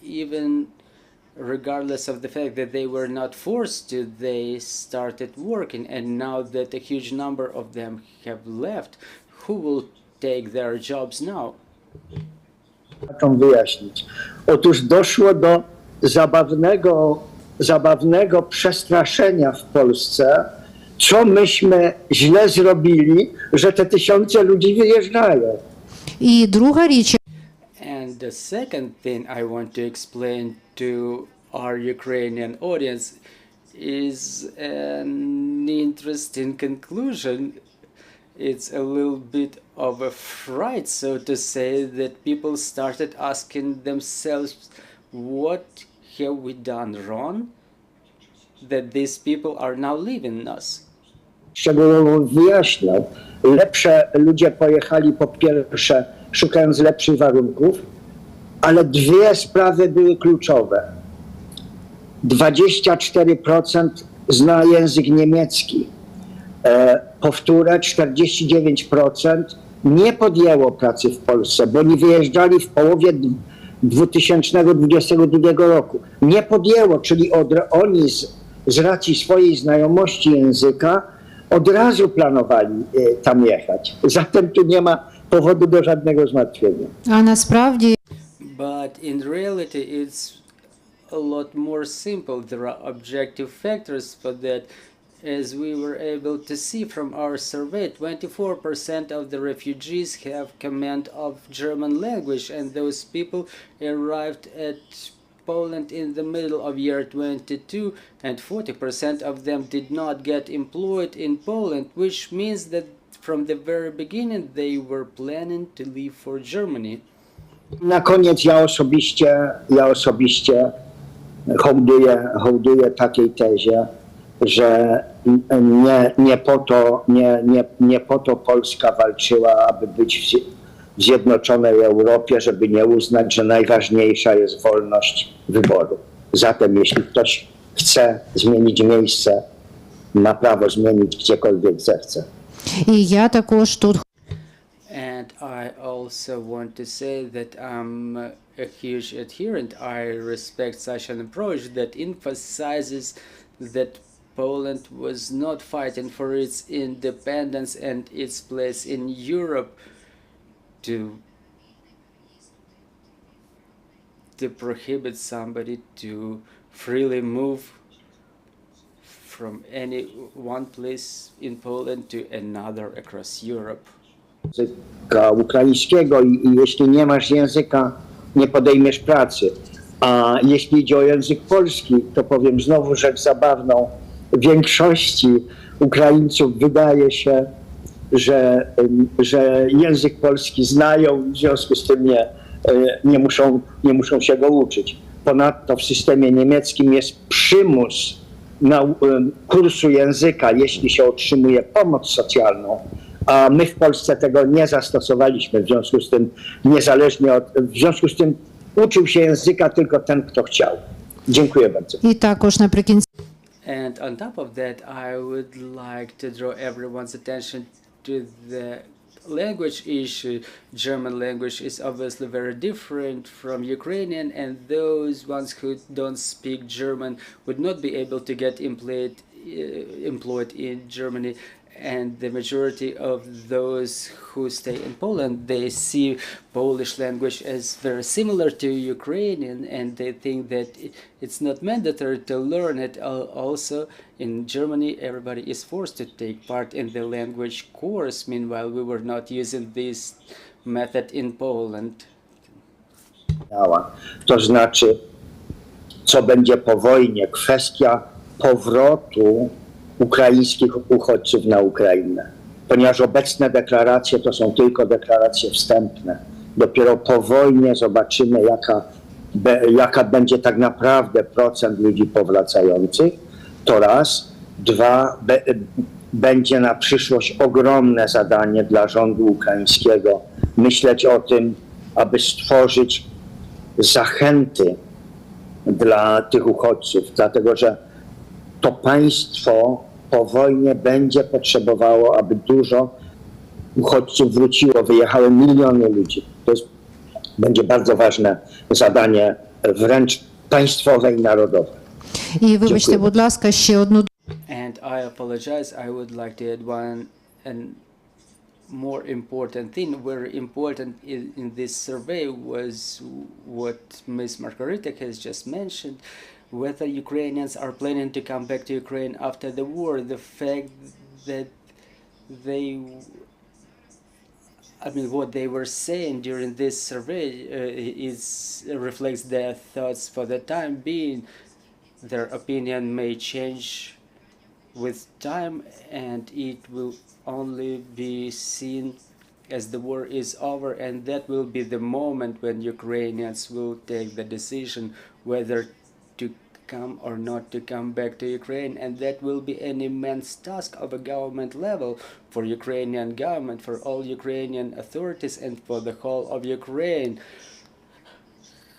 even regardless of the fact that they were not forced to, they started working, and now that a huge number of them have left, who will take their jobs now? Chcę wyjaśnić. Otóż doszło do zabawnego przestraszenia w Polsce, co myśmy źle zrobili, że te tysiące ludzi wyjeżdżają. і друга річ, And the second thing I want to explain to our Ukrainian audience is an interesting conclusion. It's a little bit of a fright, so to say, that people started asking themselves, what have we done wrong that these people are now leaving us? Szczegółowo wyjaśniał. Ludzie pojechali po pierwsze szukając lepszych warunków, ale dwie sprawy były kluczowe. 24% zna język niemiecki. Powtórę, 49% nie podjęło pracy w Polsce, bo oni wyjeżdżali w połowie 2022 roku. Nie podjęło, czyli oni z racji swojej znajomości języka od razu planowali tam jechać. Zatem tu nie ma powodu do żadnego zmartwienia. а насправді But in reality, it's a lot more simple. There are objective factors for that. As we were able to see from our survey, 24% of the refugees have command of German language, and those people arrived at Poland in the middle of year 22, and 40% of them did not get employed in Poland, which means that from the very beginning they were planning to leave for Germany. Na koniec ja osobiście hołduję takiej tezie, że nie po to Polska walczyła, aby być w zjednoczonej Europie, żeby nie uznać, że najważniejsza jest wolność wyboru. Zatem jeśli ktoś chce zmienić miejsce, ma prawo zmienić gdziekolwiek zechce. і я також тут And I also want to say that I'm a huge adherent. I respect such an approach that emphasizes that Poland was not fighting for its independence and its place in Europe to prohibit somebody to freely move from any one place in Poland to another across Europe. Języka ukraińskiego i jeśli nie masz języka, nie podejmiesz pracy. A jeśli idzie o język polski, to powiem znowu rzecz zabawną. Większości Ukraińców wydaje się, że język polski znają, w związku z tym nie muszą się go uczyć. Ponadto w systemie niemieckim jest przymus kursu języka, jeśli się otrzymuje pomoc socjalną, a my w Polsce tego nie zastosowaliśmy, w związku z tym uczył się języka tylko ten, kto chciał. Dziękuję bardzo. і також наприкінці. And on top of that, I would like to draw everyone's attention to the language issue. German language is obviously very different from Ukrainian, and those ones who don't speak German would not be able to get employed in Germany. And the majority of those who stay in Poland, they see Polish language as very similar to Ukrainian, and they think that it's not mandatory to learn it. Also, in Germany, everybody is forced to take part in the language course. Meanwhile, we were not using this method in Poland. To znaczy, co będzie po wojnie, kwestia powrotu ukraińskich uchodźców na Ukrainę, ponieważ obecne deklaracje to są tylko deklaracje wstępne. Dopiero po wojnie zobaczymy, jaka będzie tak naprawdę procent ludzi powracających. To raz. Dwa, będzie na przyszłość ogromne zadanie dla rządu ukraińskiego myśleć o tym, aby stworzyć zachęty dla tych uchodźców, dlatego że to państwo po wojnie będzie potrzebowało, aby dużo uchodźców wróciło, wyjechały miliony ludzi. Będzie bardzo ważne zadanie, wręcz państwowe i narodowe. І вибачте, будь ласка, ще одну And I apologize, I would like to add one and more important thing. Very important in this survey was what Ms. Margarita has just mentioned, whether Ukrainians are planning to come back to Ukraine after the war. The fact that what they were saying during this survey reflects their thoughts for the time being. Their opinion may change with time, and it will only be seen as the war is over, and that will be the moment when Ukrainians will take the decision whether to come or not to come back to Ukraine, and that will be an immense task of a government level for Ukrainian government, for all Ukrainian authorities, and for the whole of Ukraine,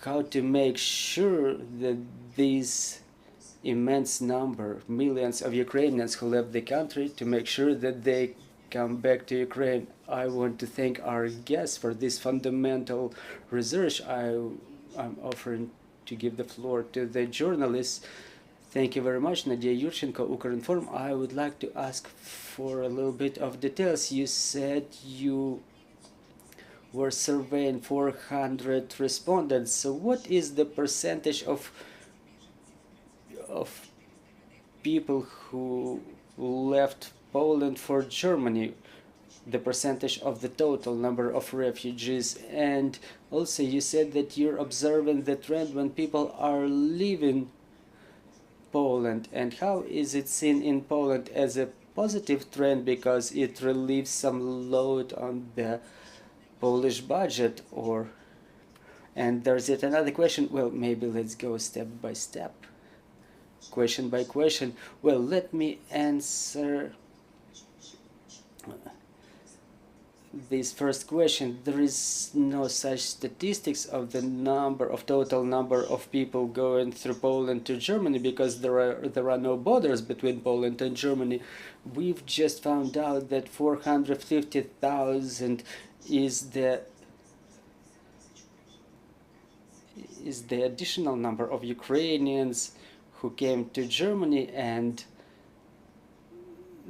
how to make sure that these immense number, millions of Ukrainians who left the country, to make sure that they come back to Ukraine. I want to thank our guests for this fundamental research. I'm offering to give the floor to the journalists. Thank you very much, Nadia Yurchenko, Ukrinform. I would like to ask for a little bit of details. You said you were surveying 400 respondents. So what is the percentage of people who left Poland for Germany, the percentage of the total number of refugees? And also you said that you're observing the trend when people are leaving Poland, and how is it seen in Poland as a positive trend because it relieves some load on the Polish budget? And there's yet another question. Well, maybe let's go step by step, question by question. Well, let me answer this first question. There is no such statistics of the total number of people going through Poland to Germany, because there are no borders between Poland and Germany. We've just found out that 450,000 is the additional number of Ukrainians who came to Germany, and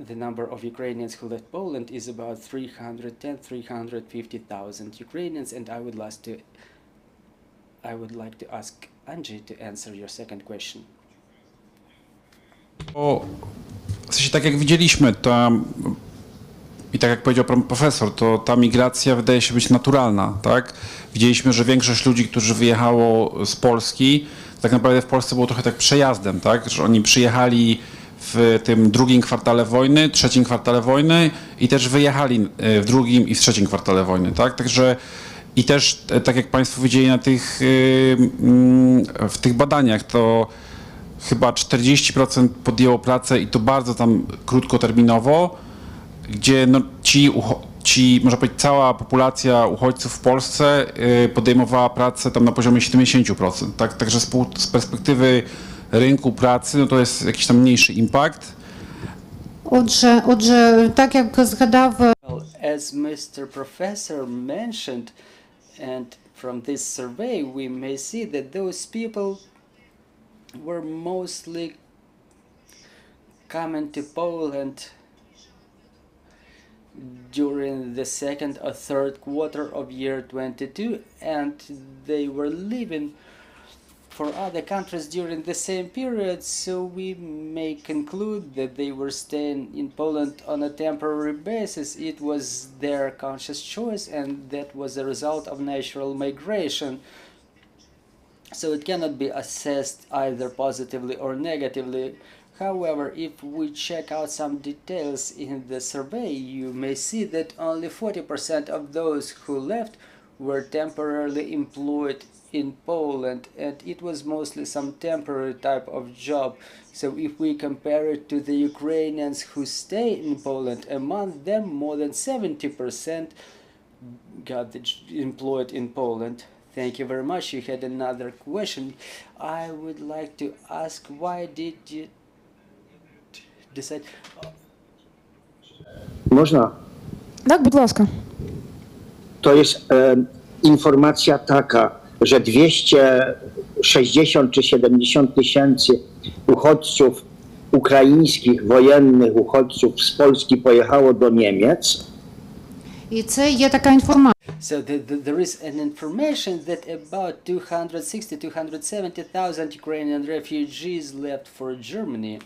the number of Ukrainians who left Poland is about 350,000 Ukrainians. And I would like to ask Andrzej to answer your second question. W sensie, tak jak widzieliśmy, i tak jak powiedział profesor, to ta migracja wydaje się być naturalna, tak? Widzieliśmy, że większość ludzi, którzy wyjechało z Polski, tak naprawdę w Polsce było trochę tak przejazdem, tak? Że oni przyjechali w tym drugim kwartale wojny, trzecim kwartale wojny i też wyjechali w drugim i w trzecim kwartale wojny, tak? Także i też, tak jak Państwo widzieli w tych badaniach, to chyba 40% podjęło pracę i to bardzo tam krótkoterminowo, gdzie no, ci, można powiedzieć, cała populacja uchodźców w Polsce podejmowała pracę tam na poziomie 70%. Tak? Także z perspektywy rynku pracy, no to jest jakiś tam mniejszy impact. Отже, так як згадав Well, as Mr. Professor mentioned, and from this survey we may see that those people were mostly coming to Poland during the second or third quarter of year 22, and they were leaving for other countries during the same period, so we may conclude that they were staying in Poland on a temporary basis. It was their conscious choice, and that was a result of natural migration. So it cannot be assessed either positively or negatively. However, if we check out some details in the survey, you may see that only 40% of those who left were temporarily employed in Poland, and it was mostly some temporary type of job. So if we compare it to the Ukrainians who stay in Poland, among them more than 70% got employed in Poland. Thank you very much. You had another question. I would like to ask, why did you decide? Można? Так, будь ласка. To jest informacja taka, że 260 czy 70 tysięcy uchodźców ukraińskich, wojennych uchodźców z Polski pojechało do Niemiec. І це є така інформація. So there is an information that about 270,000 Ukrainian refugees left for Germany.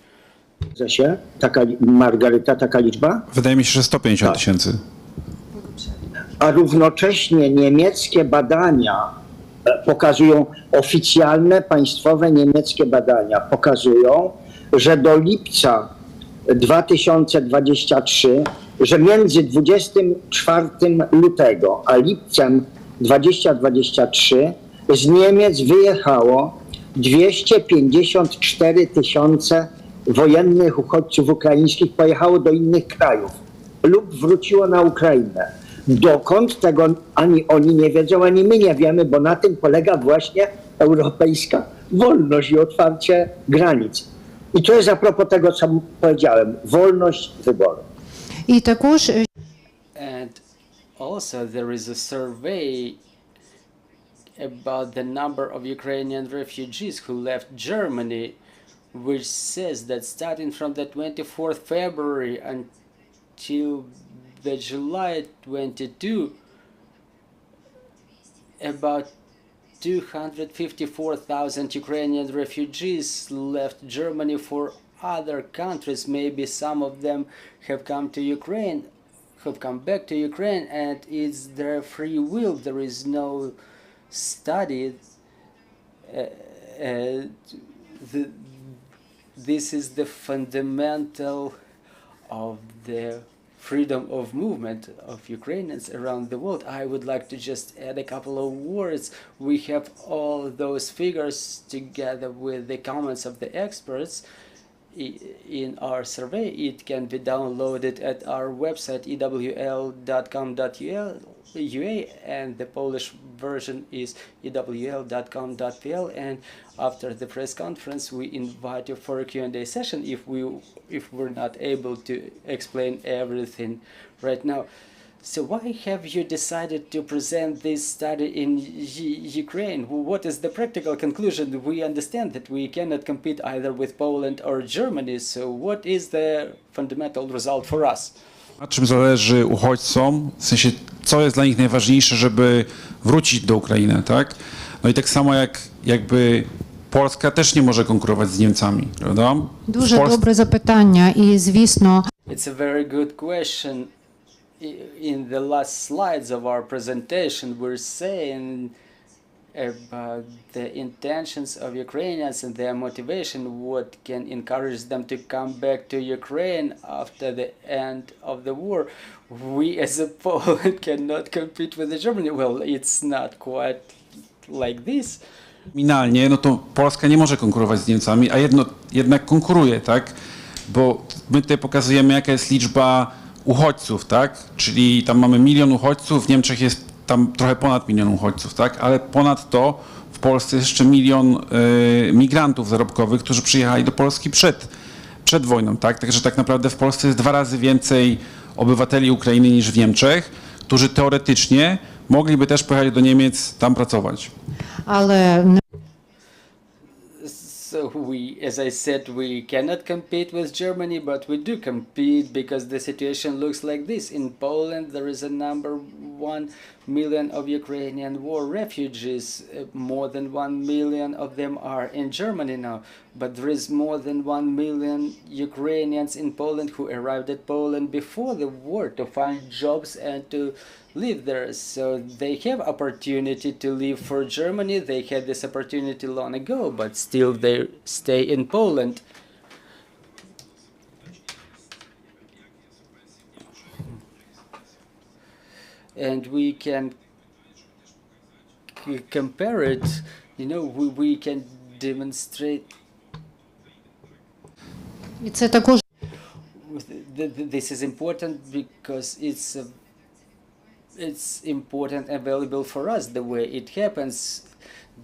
Zgadza się? Taka, Margarita, taka liczba? Wydaje mi się, że 150 tysięcy. A równocześnie niemieckie badania pokazują, oficjalne, państwowe niemieckie badania pokazują, że do lipca 2023, że między 24 lutego a lipcem 2023 z Niemiec wyjechało 254 tysiące wojennych uchodźców ukraińskich, pojechało do innych krajów lub wróciło na Ukrainę. Dokąd, tego ani oni nie wiedzą, ani my nie wiemy, bo na tym polega właśnie europejska wolność i otwarcie granic. I to jest a propos tego, co powiedziałem, wolność wyboru. І також And also there is a survey about the number of Ukrainian refugees who left Germany, which says that starting from the 24th February until the July 22, about 254,000 Ukrainian refugees left Germany for other countries. Maybe some of them have come to Ukraine, have come back to Ukraine, and it's their free will. There is no study. This is the fundamental of the freedom of movement of Ukrainians around the world. I would like to just add a couple of words. We have all those figures together with the comments of the experts in our survey. It can be downloaded at our website ewl.com.ua, and the Polish version is ewl.com.pl. And after the press conference, we invite you for a Q&A session if we're not able to explain everything right now. So why have you decided to present this study in Ukraine? What is the practical conclusion? We understand that we cannot compete either with Poland or Germany. So what is the fundamental result for us? Na czym zależy uchodźcom? W sensie, co jest dla nich najważniejsze, żeby wrócić do Ukrainy, tak? No i tak samo jakby Polska też nie może konkurować z Niemcami, prawda? дуже добре запитання, і звісно, It's a very good question. In the last slides of our presentation, we're saying about the intentions of Ukrainians and their motivation, what can encourage them to come back to Ukraine after the end of the war. We as a Poland cannot compete with Germany. Well, it's not quite like this. Nominalnie, no to Polska nie może konkurować z Niemcami, a jednak konkuruje, tak? Bo my tutaj pokazujemy, jaka jest liczba uchodźców, tak? Czyli tam mamy 1 milion uchodźców, w Niemczech jest tam trochę ponad 1 milion uchodźców, tak? Ale ponadto w Polsce jest jeszcze 1 milion migrantów zarobkowych, którzy przyjechali do Polski przed wojną, tak? Także tak naprawdę w Polsce jest 2 razy więcej obywateli Ukrainy niż w Niemczech, którzy teoretycznie mogliby też pojechać do Niemiec, tam pracować. але So as I said, we cannot compete with Germany, but we do compete because the situation looks like this. In Poland, there is a number 1 million of Ukrainian war refugees. More than 1 million of them are in Germany now, but there is more than 1 million Ukrainians in Poland who arrived at Poland before the war to find jobs and to live there. So they have opportunity to leave for Germany. They had this opportunity long ago, but still they stay in Poland. And we can compare it, we can demonstrate. І це також This is important because it's important and valuable for us the way it happens.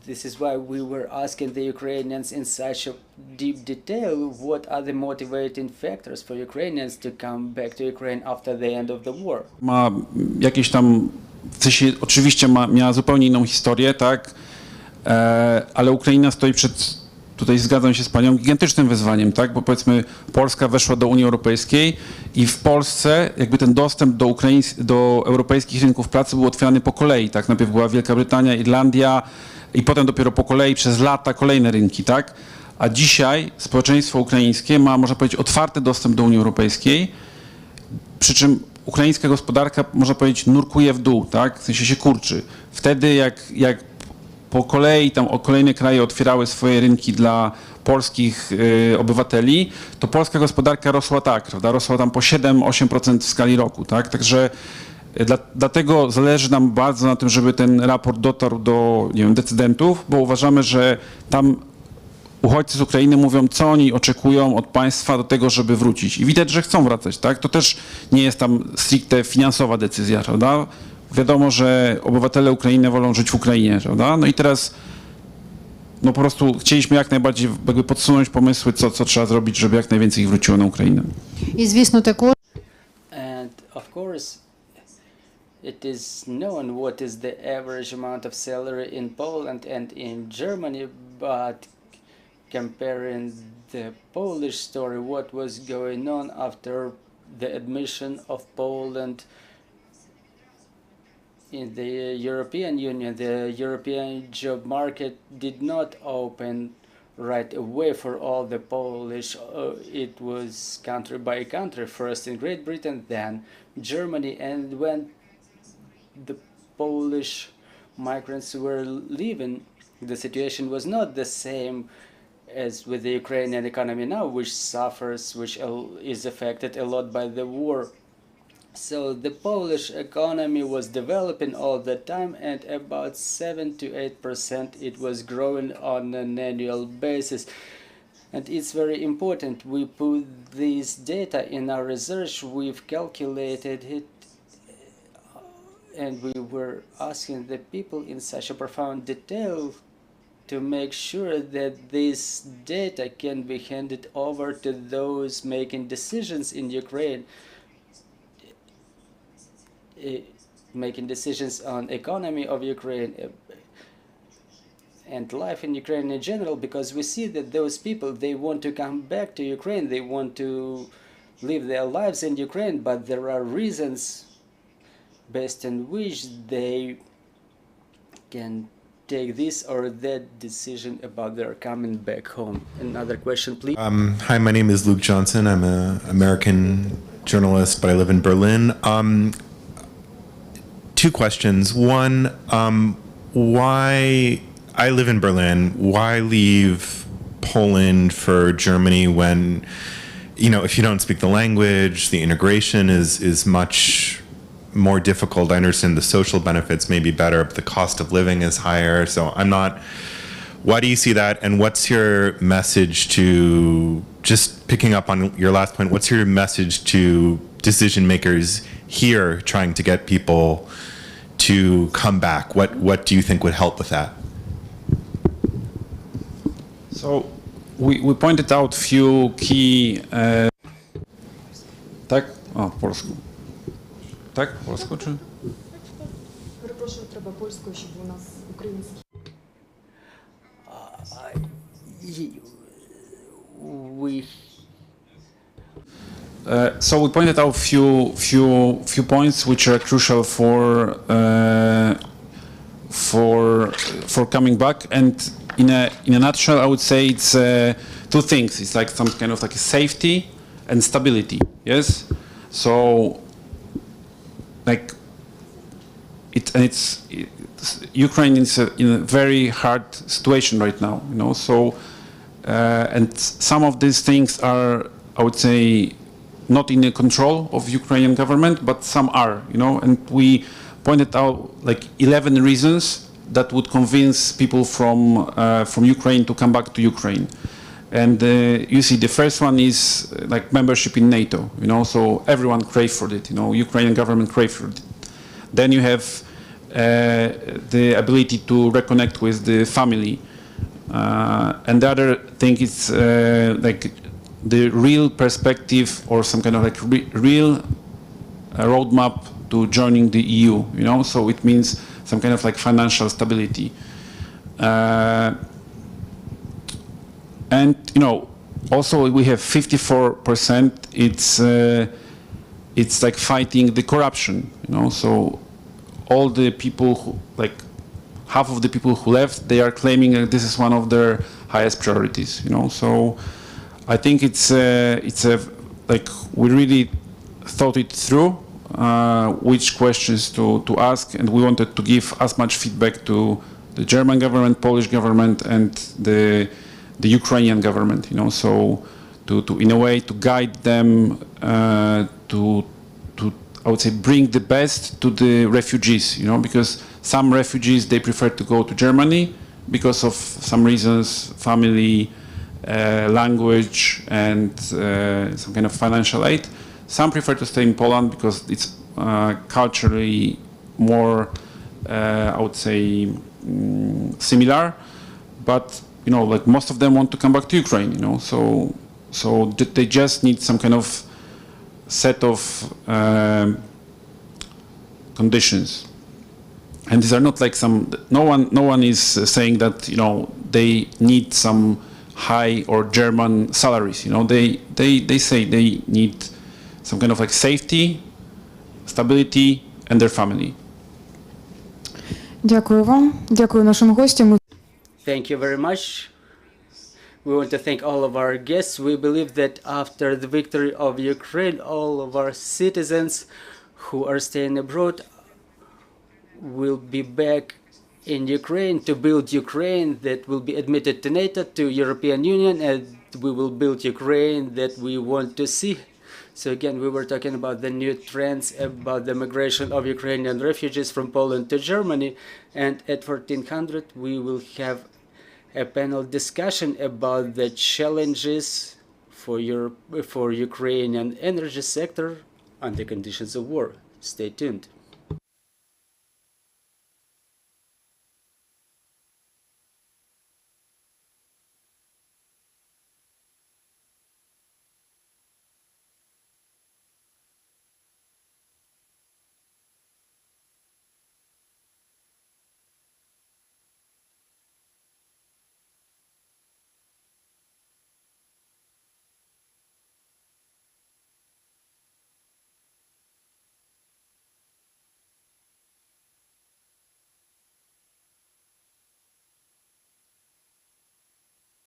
This is why we were asking the Ukrainians in such a deep detail what are the motivating factors for Ukrainians to come back to Ukraine after the end of the war. Ma jakieś tam, w sensie oczywiście miała zupełnie inną historię, tak, ale Ukraina stoi przed, tutaj zgadzam się z panią, gigantycznym wyzwaniem, tak, bo powiedzmy Polska weszła do Unii Europejskiej i w Polsce jakby ten dostęp do europejskich rynków pracy był otwierany po kolei, tak, najpierw była Wielka Brytania, Irlandia i potem dopiero po kolei przez lata kolejne rynki, tak, a dzisiaj społeczeństwo ukraińskie ma, można powiedzieć, otwarty dostęp do Unii Europejskiej, przy czym ukraińska gospodarka, można powiedzieć, nurkuje w dół, tak, w sensie się kurczy. Wtedy jak po kolei tam kolejne kraje otwierały swoje rynki dla polskich obywateli, to polska gospodarka rosła tak, prawda? Rosła tam po 7-8% w skali roku, tak? Także dlatego zależy nam bardzo na tym, żeby ten raport dotarł do, nie wiem, decydentów, bo uważamy, że tam uchodźcy z Ukrainy mówią, co oni oczekują od państwa do tego, żeby wrócić. I widać, że chcą wracać, tak? To też nie jest tam stricte finansowa decyzja, prawda? Wiadomo, że obywatele Ukrainy wolą żyć w Ukrainie, prawda? No i teraz no po prostu chcieliśmy jak najbardziej jakby podsunąć pomysły, co trzeba zrobić, żeby jak najwięcej ich wróciło na Ukrainę. і звісно також And of course, it is known what is the average amount of salary in Poland and in Germany, but comparing the Polish story, what was going on after the admission of Poland in the European Union, the European job market did not open right away for all the Polish. It was country by country, first in Great Britain, then Germany, and when the Polish migrants were leaving, the situation was not the same as with the Ukrainian economy now, which suffers, which is affected a lot by the war. So the Polish economy was developing all the time, and about 7 to 8% it was growing on an annual basis. And it's very important. We put this data in our research, we've calculated it, and we were asking the people in such a profound detail to make sure that this data can be handed over to those making decisions in Ukraine, making decisions on economy of Ukraine and life in Ukraine in general, because we see that those people, they want to come back to Ukraine, they want to live their lives in Ukraine, but there are reasons based on which they can take this or that decision about their coming back home. Another question, please. Hi, my name is Luke Johnson. I'm an American journalist, but I live in Berlin. Two questions. One, why, I live in Berlin, why leave Poland for Germany when, if you don't speak the language, the integration is much more difficult. I understand the social benefits may be better, but the cost of living is higher. So why do you see that? And what's your message to, just picking up on your last point, what's your message to decision makers here trying to get people to come back? What do you think would help with that? So we pointed out few key... Tak? O, po polsku. Tak? Po polsku, czy? Перепрошую, треба польською, щоб у нас український. So we pointed out few points which are crucial for coming back, and in a nutshell, I would say it's two things. It's like some kind of like safety and stability. Yes. So like Ukraine is in a very hard situation right now. So and some of these things are, I would say, not in the control of Ukrainian government, but some are, and we pointed out like 11 reasons that would convince people from Ukraine to come back to Ukraine. And you see, the first one is like membership in NATO, you know, so everyone craved for it, you know, Ukrainian government craved for it. Then you have the ability to reconnect with the family. And the other thing is like the real perspective or some kind of like real roadmap to joining the EU, you know, so it means some kind of like financial stability. And, you know, also we have 54%, it's like fighting the corruption, you know, so all the people who, like half of the people who left, they are claiming that this is one of their highest priorities, you know, so I think it's like we really thought it through, which questions to ask, and we wanted to give as much feedback to the German government, Polish government, and the Ukrainian government, you know, so to in a way to guide them to I would say bring the best to the refugees, you know, because some refugees, they prefer to go to Germany because of some reasons, family, language, and some kind of financial aid. Some prefer to stay in Poland because it's culturally more, I would say, similar, but you know, like most of them want to come back to Ukraine, you know, so they just need some kind of set of conditions, and these are not like some. No one is saying that, you know, they need some high or German salaries, you know. They say they need some kind of like safety, stability, and their family. Дякую вам. Дякую нашим гостям. Thank you very much. We want to thank all of our guests. We believe that after the victory of Ukraine, all of our citizens who are staying abroad will be back in Ukraine to build Ukraine that will be admitted to NATO, to European Union, and we will build Ukraine that we want to see. So again, we were talking about the new trends about the migration of Ukrainian refugees from Poland to Germany, and at 1400 we will have a panel discussion about the challenges for Ukrainian energy sector under conditions of war. Stay tuned.